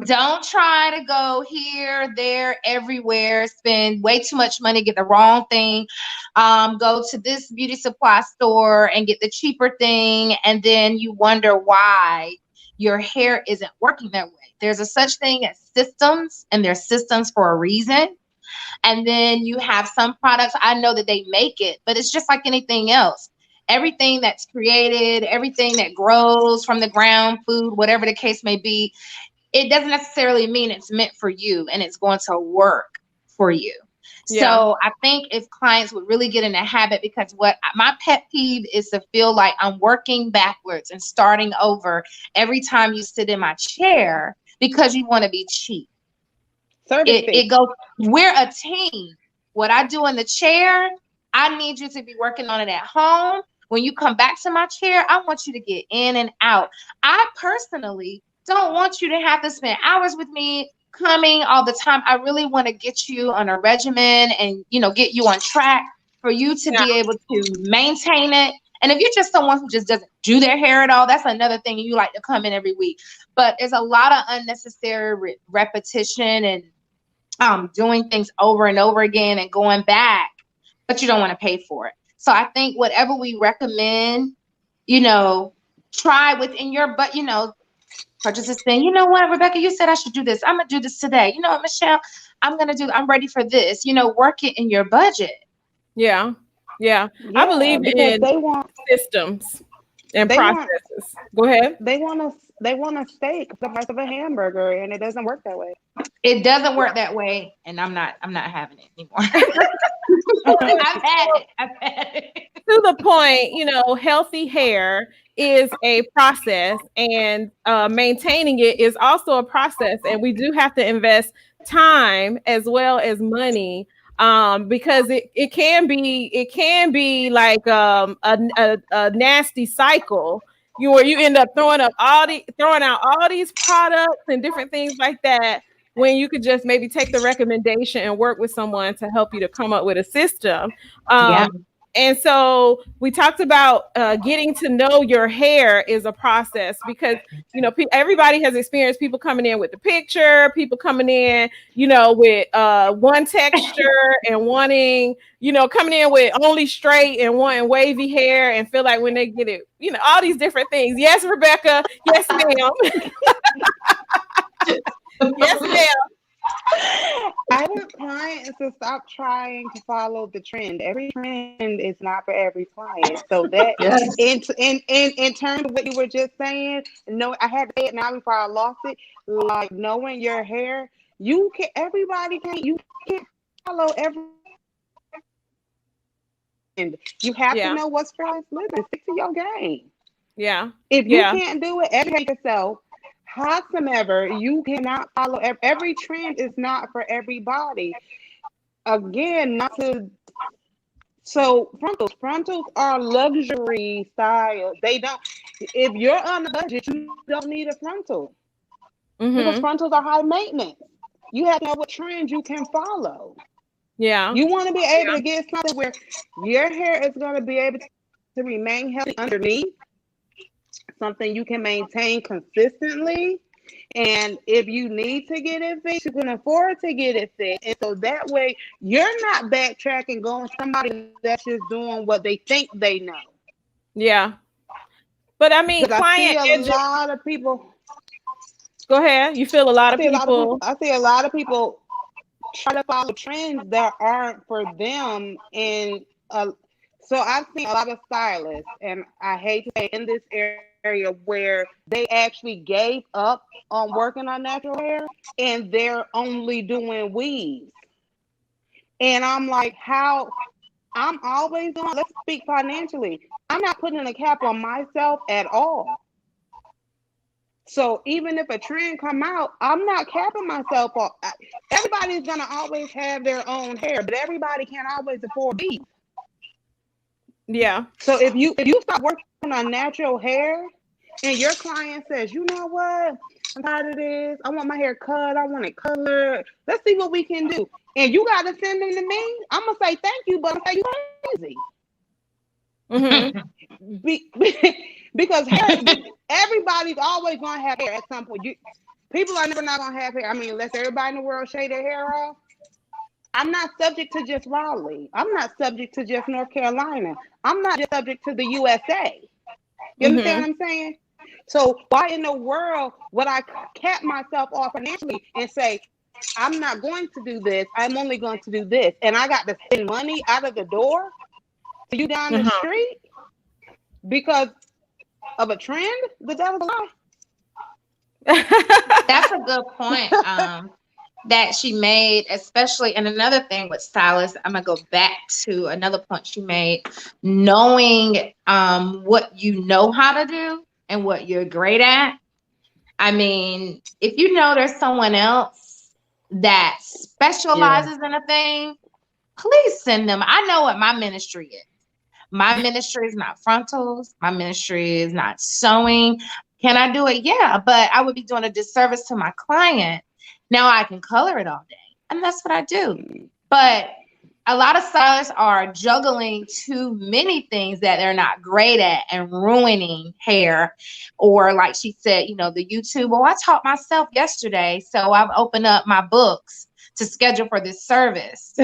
Don't try to go here, there, everywhere, spend way too much money, get the wrong thing. Go to this beauty supply store and get the cheaper thing, and then you wonder why your hair isn't working that way. There's a such thing as systems, and there's systems for a reason. And then you have some products, I know that they make it, but it's just like anything else. Everything that's created, everything that grows from the ground, food, whatever the case may be, it doesn't necessarily mean it's meant for you and it's going to work for you. Yeah. So I think if clients would really get in the habit, because what my pet peeve is to feel like I'm working backwards and starting over every time you sit in my chair because you want to be cheap. It goes, we're a team. What I do in the chair, I need you to be working on it at home. When you come back to my chair, I want you to get in and out. I personally don't want you to have to spend hours with me coming all the time. I really want to get you on a regimen and, you know, get you on track for you to be able to maintain it. And if you're just someone who just doesn't do their hair at all, that's another thing. You like to come in every week. But there's a lot of unnecessary repetition and doing things over and over again and going back, but you don't want to pay for it. So I think whatever we recommend, you know, try within your, but, you know, purchase this thing. You know what, Rebecca, you said I should do this. I'm going to do this today. You know what, Michelle, I'm ready for this. You know, work it in your budget. Yeah. I believe in systems and processes. Go ahead. They want a steak the price of a hamburger, and it doesn't work that way. It doesn't work that way, and I'm not having it anymore. I've had it. To the point, you know, healthy hair is a process, and maintaining it is also a process, and we do have to invest time as well as money, because it can be like a nasty cycle where you end up throwing out all these products and different things like that, when you could just maybe take the recommendation and work with someone to help you to come up with a system. And so we talked about getting to know your hair is a process, because, you know, everybody has experienced people coming in with the picture, people coming in, you know, with one texture and wanting, you know, coming in with only straight and wanting wavy hair and feel like when they get it, you know, all these different things. Yes, Rebecca. Yes, ma'am. Yes, ma'am. I want clients to stop trying to follow the trend. Every trend is not for every client. So that in terms of what you were just saying, no, I had to say it now before I lost it. Like knowing your hair, you can't follow every trend. You have to know what's stylist living. Stick to your game. Yeah. If you can't do it, educate yourself. Howsoever, you cannot follow every trend is not for everybody. Again, so frontals are luxury style. They don't, if you're on the budget, you don't need a frontal. Because frontals are high maintenance. You have to know what trends you can follow. Yeah. You want to be able to get something where your hair is going to be able to remain healthy underneath. Something you can maintain consistently, and if you need to get it fixed, you can afford to get it fixed, and so that way you're not backtracking, going somebody that's just doing what they think they know. Yeah, but I mean, a lot of people. Go ahead. You feel a lot of people. I see a lot of people try to follow trends that aren't for them, and so I've seen a lot of stylists, and I hate to say in this area where they actually gave up on working on natural hair and they're only doing weaves. And I'm like, how? I'm always doing, let's speak financially. I'm not putting a cap on myself at all. So even if a trend come out, I'm not capping myself off. Everybody's gonna always have their own hair, but everybody can't always afford weaves. Yeah. So if you start working on natural hair and your client says, you know what, I'm tired of this, I want my hair cut, I want it colored, let's see what we can do. And you got to send them to me, I'm going to say thank you, but I'm going to say you crazy. Because hair, everybody's always going to have hair at some point. People are never not going to have hair. I mean, unless everybody in the world shave their hair off. I'm not subject to just Raleigh. I'm not subject to just North Carolina. I'm not just subject to the USA. You understand what I'm saying? So why in the world would I cap myself off financially and say, I'm not going to do this, I'm only going to do this, and I got to spend money out of the door to you down the street because of a trend? The devil's a lie. That's a good point. That she made, especially, and another thing with stylists, I'm gonna go back to another point she made, knowing what you know how to do and what you're great at. I mean, if you know there's someone else that specializes in a thing, please send them. I know what my ministry is. My ministry is not frontals. My ministry is not sewing. Can I do it? Yeah, but I would be doing a disservice to my client. Now I can color it all day, and that's what I do. But a lot of stylists are juggling too many things that they're not great at and ruining hair. Or like she said, you know, the YouTube. Well, I taught myself yesterday, so I've opened up my books to schedule for this service,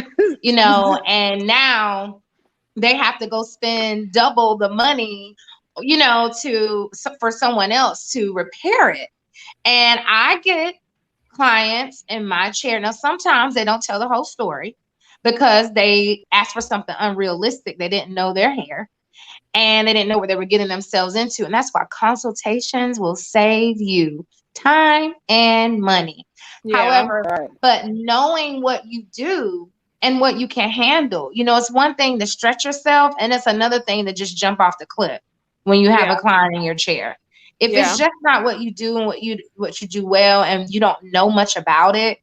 you know, and now they have to go spend double the money, you know, for someone else to repair it. And I get clients in my chair. Now, sometimes they don't tell the whole story because they asked for something unrealistic. They didn't know their hair and they didn't know what they were getting themselves into. And that's why consultations will save you time and money. However, but knowing what you do and what you can handle, you know, it's one thing to stretch yourself and it's another thing to just jump off the cliff when you have a client in your chair. If it's just not what you do and what you do well and you don't know much about it,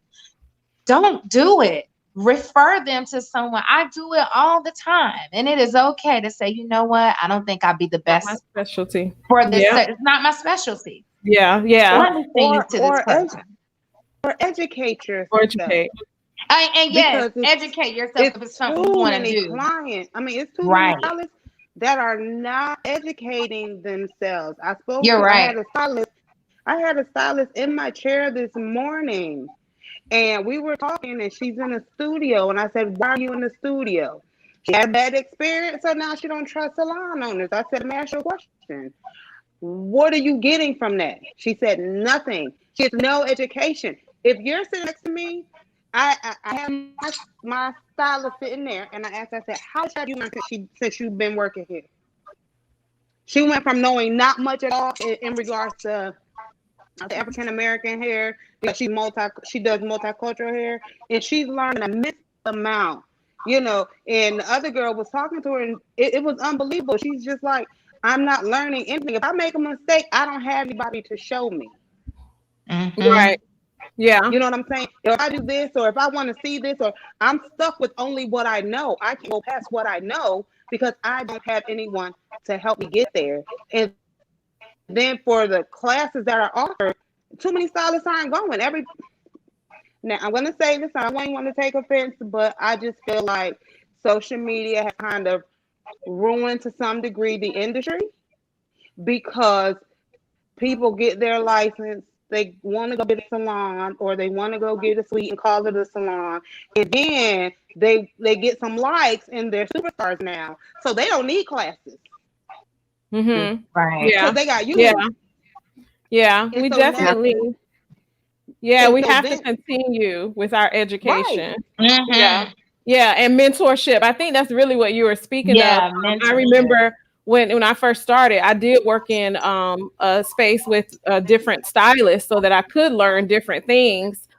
don't do it. Refer them to someone. I do it all the time. And it is okay to say, you know what? I don't think I'd be the best my specialty for this. It's not my specialty. Yeah. Let me send you to this person. Or educate yourself. Or educate. And yes, educate yourself if it's something you want to do. Clients. I mean, it's too many stylists that are not educating themselves. You're right. I had a stylist in my chair this morning and we were talking and she's in a studio and I said, why are you in the studio? She had a bad experience, so now she don't trust salon owners. I said, let me ask you a question. What are you getting from that? She said, nothing. She has no education. If you're sitting next to me, I have my stylist sitting there, and I asked, I said, how have you learned since you've been working here? She went from knowing not much at all in regards to the African American hair, because she does multicultural hair, and she's learning a mixed amount, you know. And the other girl was talking to her, and it was unbelievable. She's just like, I'm not learning anything. If I make a mistake, I don't have anybody to show me. Right. Yeah. You know what I'm saying? If I do this, or if I want to see this, or I'm stuck with only what I know. I can go past what I know because I don't have anyone to help me get there. And then for the classes that are offered, too many stylists aren't going. Now, I'm going to say this, I don't want to take offense, but I just feel like social media has kind of ruined to some degree the industry because people get their license. They want to go get a salon or they want to go get a suite and call it a salon. And then they get some likes and they're superstars now. So they don't need classes. Mm-hmm. Right. Yeah. Because they got you. Yeah. We so definitely. We have to continue with our education. Right. Mm-hmm. Yeah. And mentorship. I think that's really what you were speaking of. I remember when I first started, I did work in a space with different stylists so that I could learn different things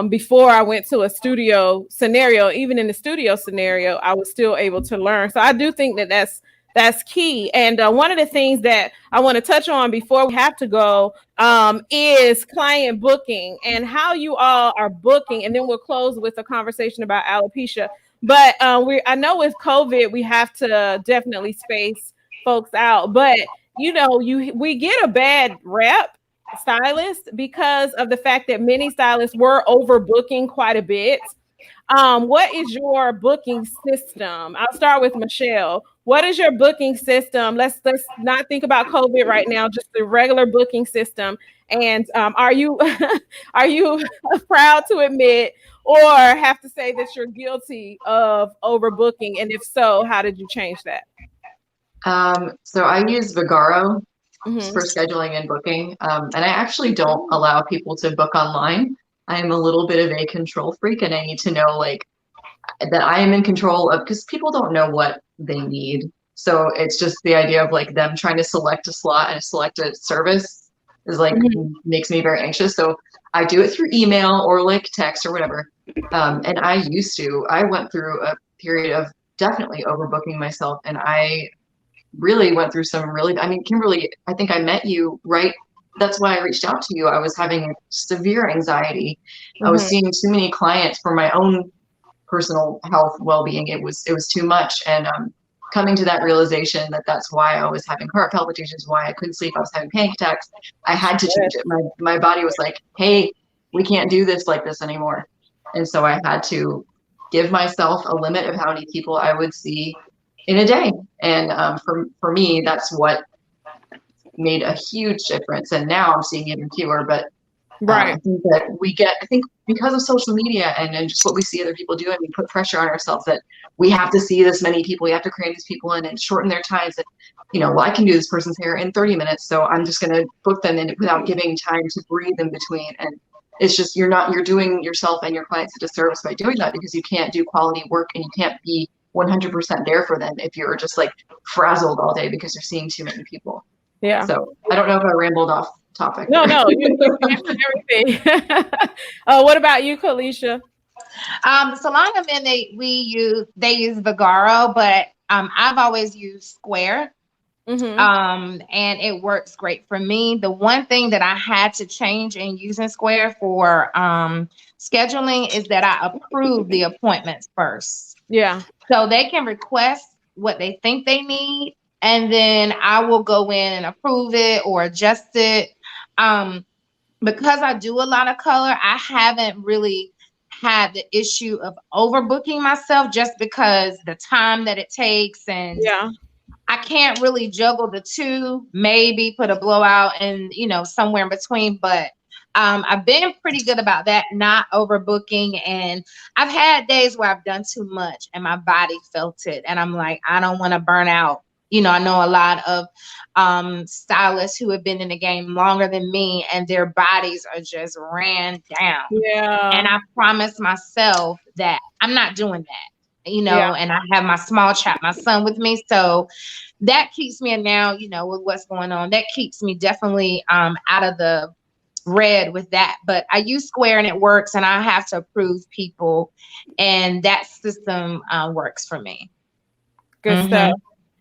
before I went to a studio scenario. Even in the studio scenario, I was still able to learn. So I do think that that's key. And one of the things that I want to touch on before we have to go is client booking and how you all are booking. And then we'll close with a conversation about alopecia. But I know with COVID, we have to definitely space folks out, but we get a bad rep, stylists, because of the fact that many stylists were overbooking quite a bit. What is your booking system? I'll start with Michelle. What is your booking system? Let's not think about COVID right now, just the regular booking system. And are you proud to admit or have to say that you're guilty of overbooking? And if so, how did you change that? So I use Vagaro for scheduling and booking. And I actually don't allow people to book online. I am a little bit of a control freak and I need to know that I am in control of, because people don't know what they need. So it's just the idea of them trying to select a slot and select a service. is like makes me very anxious. So I do it through email or like text or whatever. And I went through a period of definitely overbooking myself, and I really went through some really, I mean, Kimberly, I think I met you right. That's why I reached out to you. I was having severe anxiety. I was seeing too many clients for my own personal health well-being. It was too much. And coming to that realization that that's why I was having heart palpitations, why I couldn't sleep, I was having panic attacks. I had to change it. My body was like, hey, we can't do this like this anymore. And so I had to give myself a limit of how many people I would see in a day. And for me, that's what made a huge difference. And now I'm seeing even fewer, but I think that I think because of social media and just what we see other people doing, we put pressure on ourselves that we have to see this many people, we have to cram these people in and shorten their times. And, well, I can do this person's hair in 30 minutes, so I'm just going to book them in without giving time to breathe in between. And it's just, you're doing yourself and your clients a disservice by doing that, because you can't do quality work and you can't be 100% there for them if you're just like frazzled all day because you're seeing too many people. Yeah. So I don't know if I rambled off topic. No, you answered everything. What about you, Kalisha? The salon I'm in, they use Vigaro, but I've always used Square. And it works great for me. The one thing that I had to change in using Square for scheduling is that I approve the appointments first. Yeah. So they can request what they think they need, and then I will go in and approve it or adjust it. Because I do a lot of color, I haven't really had the issue of overbooking myself, just because the time that it takes, and I can't really juggle the two, maybe put a blowout and, somewhere in between. But I've been pretty good about that, not overbooking. And I've had days where I've done too much and my body felt it. And I'm like, I don't want to burn out. I know a lot of stylists who have been in the game longer than me, and their bodies are just ran down. Yeah. And I promised myself that I'm not doing that, and I have my small chap, my son, with me. So that keeps me, and now, with what's going on, that keeps me definitely out of the red with that. But I use Square and it works, and I have to approve people, and that system works for me. Good stuff.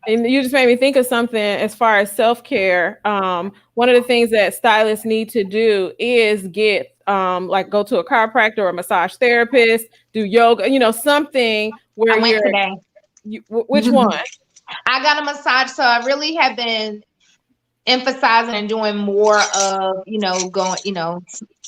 And you just made me think of something as far as self-care. One of the things that stylists need to do is get like go to a chiropractor or a massage therapist, do yoga, something where I went today. Which one? I got a massage. So I really have been emphasizing and doing more of, going,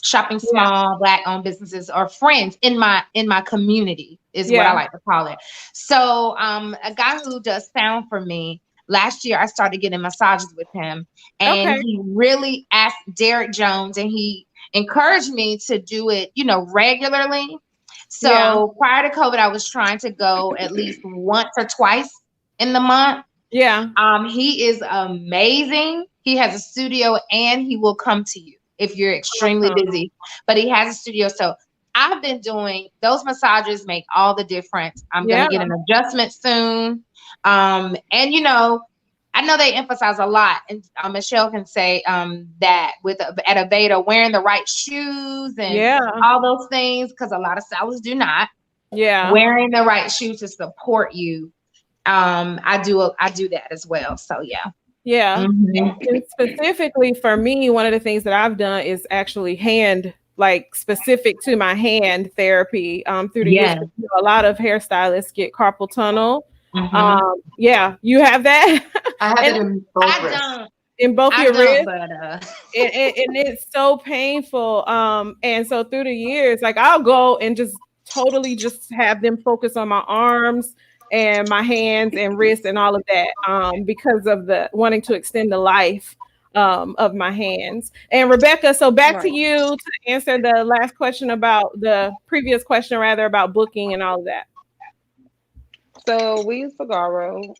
shopping small Black-owned businesses or friends in my community is what I like to call it. So a guy who does sound for me, last year I started getting massages with him, and he really asked Derek Jones, and he encouraged me to do it, regularly. So prior to COVID, I was trying to go at least once or twice in the month. Yeah. He is amazing. He has a studio, and he will come to you if you're extremely busy, but he has a studio. So I've been doing those massages, make all the difference. I'm going to get an adjustment soon. And I know they emphasize a lot, and Michelle can say that at Aveda, wearing the right shoes and all those things, because a lot of stylists do not. Yeah. Wearing the right shoes to support you. I do that as well. So yeah. Yeah. And specifically for me, one of the things that I've done is actually specific to my hand therapy through the years. A lot of hairstylists get carpal tunnel. You have that? I have it in both wrists. In both your wrists. And it's so painful. And so through the years, like I'll go and just totally just have them focus on my arms and my hands and wrists and all of that, because of the wanting to extend the life of my hands. And Rebecca, so back to you to answer the last question about the previous question, rather, about booking and all of that. So we use Vigaro.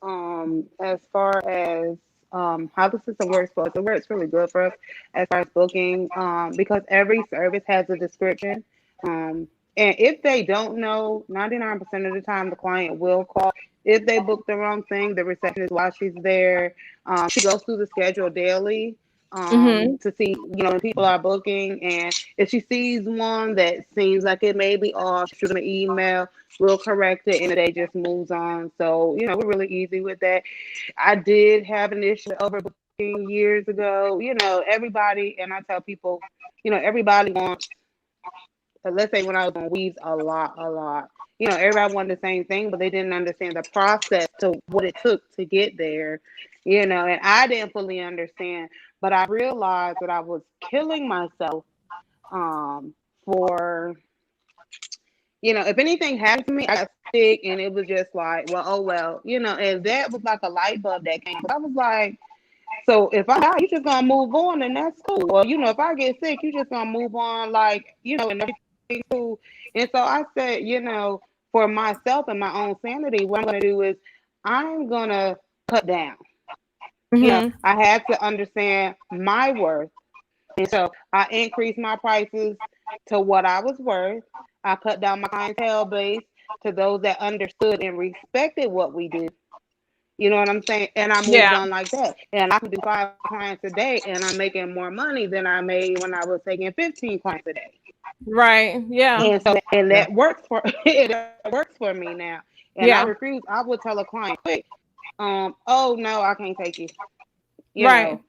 As far as how the system works, but it works really good for us as far as booking, because every service has a description. And if they don't know, 99% of the time, the client will call. If they book the wrong thing, the receptionist, while she's there, she goes through the schedule daily. Mm-hmm. to see, when people are booking. And if she sees one that seems like it may be off, she'll an email, we'll correct it, and the day just moves on. So, we're really easy with that. I did have an issue with overbooking years ago. Everybody, and I tell people, everybody wants, let's say when I was on weaves a lot. Everybody wanted the same thing, but they didn't understand the process to what it took to get there. And I didn't fully understand, but I realized that I was killing myself for, if anything happened to me, I got sick, and it was just like, well, oh well, and that was like a light bulb that came. But I was like, so if I die, you just gonna move on, and that's cool. Or if I get sick, you just gonna move on, like, and everything's cool. And so I said, for myself and my own sanity, what I'm gonna do is I'm gonna cut down. Mm-hmm. I had to understand my worth, and so I increased my prices to what I was worth. I cut down my clientele base to those that understood and respected what we do. You know what I'm saying? And I moved Yeah. on like that. And I can do 5 clients a day, and I'm making more money than I made when I was taking 15 clients a day. Right. Yeah. And so, and Yeah. that works for it works for me now. And I Yeah. refuse. I would tell a client, quick, oh no, I can't take you. You Right. know,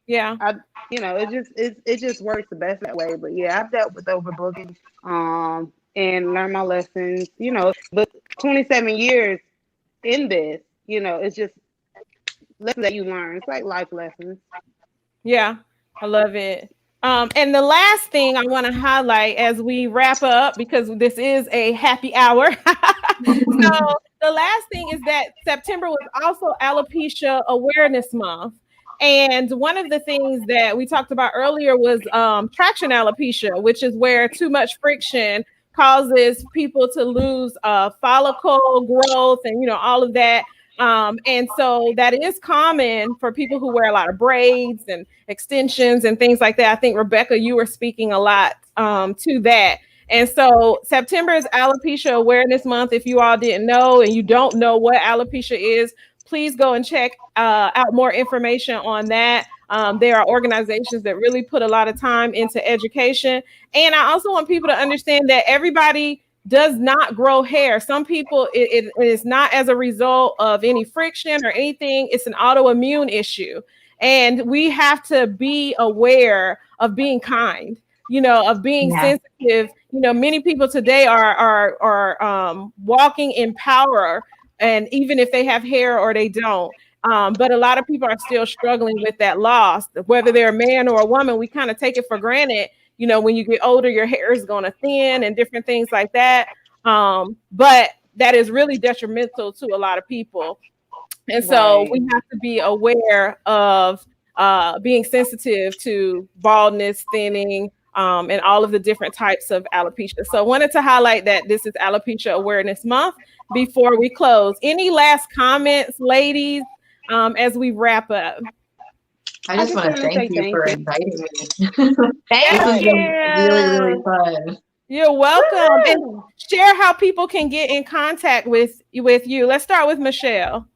Yeah. I, it just works the best that way. But yeah, I've dealt with overbooking, and learned my lessons. But 27 years in this, it's just lessons that you learn. It's like life lessons. Yeah. I love it. And the last thing I want to highlight as we wrap up, because this is a happy hour. So the last thing is that September was also Alopecia Awareness Month. And one of the things that we talked about earlier was traction alopecia, which is where too much friction causes people to lose follicle growth and all of that. And so that is common for people who wear a lot of braids and extensions and things like that. I think Rebecca, you were speaking a lot to that. And so September is Alopecia Awareness Month. If you all didn't know and you don't know what alopecia is, please go and check out more information on that. There are organizations that really put a lot of time into education. And I also want people to understand that everybody does not grow hair. Some people, it is not as a result of any friction or anything. It's an autoimmune issue. And we have to be aware of being kind, of being Yeah. sensitive. Many people today are walking in power, and even if they have hair or they don't. But a lot of people are still struggling with that loss, whether they're a man or a woman. We kind of take it for granted. When you get older, your hair is going to thin and different things like that. But that is really detrimental to a lot of people. And so Right. we have to be aware of being sensitive to baldness, thinning, and all of the different types of alopecia. So I wanted to highlight that this is Alopecia Awareness Month before we close. Any last comments, ladies, as we wrap up? I I just just want want to to thank say you thank for you. inviting me. This Thank has Right. been really, really you. fun. You're welcome. And Woo! share how people can get in contact with you. Let's start with Michelle.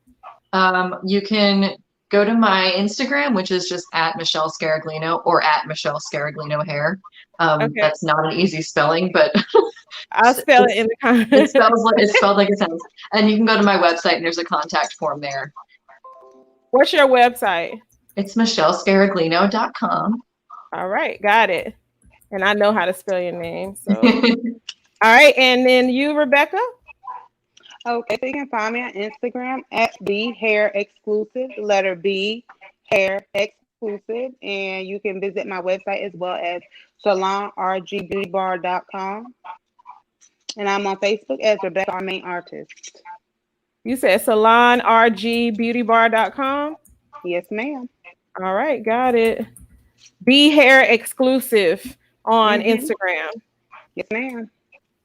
You can go to my Instagram, which is just at Michelle Scaraglino or at Michelle Scaraglino Hair. Okay. That's not an easy spelling, but I'll spell it in the comments. it's spelled like it sounds. And you can go to my website and there's a contact form there. What's your website? It's michellescaraglino.com. All right, got it. And I know how to spell your name. So, all right. And then you, Rebecca? Okay, so you can find me on Instagram at B Hair Exclusive, the letter B Hair Exclusive, and you can visit my website as well as salonrgbeautybar.com. And I'm on Facebook as Rebecca, our main artist. You said salonrgbeautybar.com. Yes, ma'am. All right, got it. Be Hair Exclusive on Mm-hmm. Instagram. Yes, ma'am.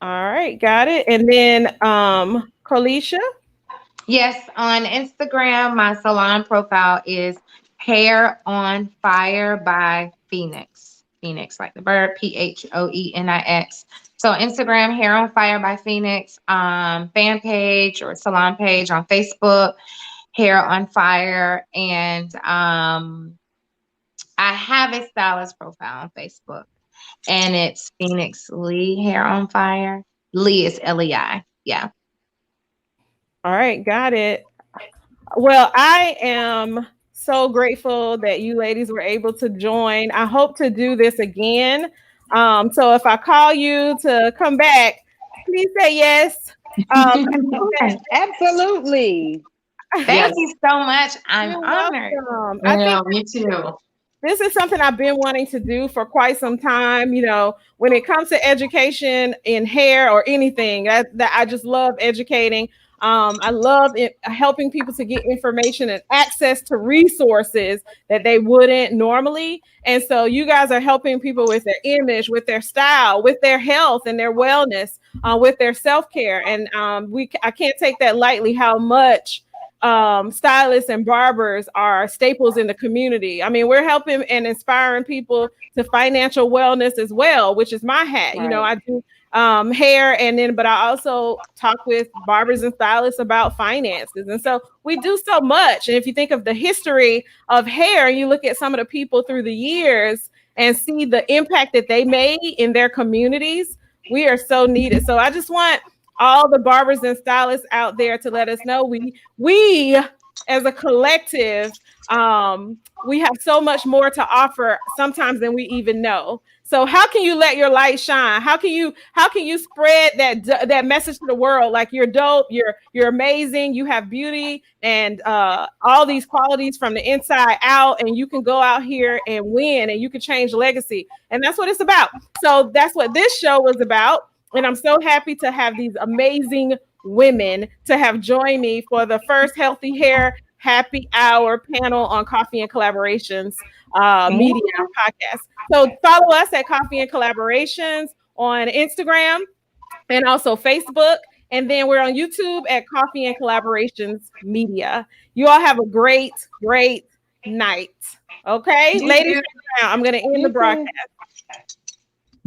All right, got it. And then Colisha. Yes, on Instagram, my salon profile is Hair on Fire by Phoenix. Phoenix, like the bird, Phoenix. So Instagram, Hair on Fire by Phoenix, fan page or salon page on Facebook, Hair on Fire, and I have a stylist profile on Facebook, and it's Phoenix Lee Hair on Fire. Lee is Lei. Yeah. All right, got it. Well, I am so grateful that you ladies were able to join. I hope to do this again. So if I call you to come back, please say yes. Um, Absolutely. Thank Yes. you so much. I'm you're honored. welcome. I think Yeah, me too. this is something I've been wanting to do for quite some time. You know, when it comes to education in hair or anything, that I just love educating. I love helping people to get information and access to resources that they wouldn't normally. And so you guys are helping people with their image, with their style, with their health and their wellness, with their self-care. And I can't take that lightly how much stylists and barbers are staples in the community. I mean, we're helping and inspiring people to financial wellness as well, which is my hat. Right. You know, I do hair, and then but I also talk with barbers and stylists about finances. And so we do so much. And if you think of the history of hair, you look at some of the people through the years and see the impact that they made in their communities, we are so needed. So I just want all the barbers and stylists out there to let us know we as a collective, we have so much more to offer sometimes than we even know. So how can you let your light shine? How can you spread that message to the world? Like, you're dope, you're amazing, you have beauty and all these qualities from the inside out, and you can go out here and win, and you can change legacy. And that's what it's about. So that's what this show was about. And I'm so happy to have these amazing women to have joined me for the first Healthy Hair Happy Hour panel on Coffee and Collaborations media podcast. So follow us at Coffee and Collaborations on Instagram and also Facebook. And then we're on YouTube at Coffee and Collaborations Media. You all have a great, great night. Okay, ladies, I'm going to end the broadcast.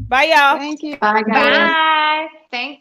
Bye, y'all. Thank you. Bye, guys. Bye. Thank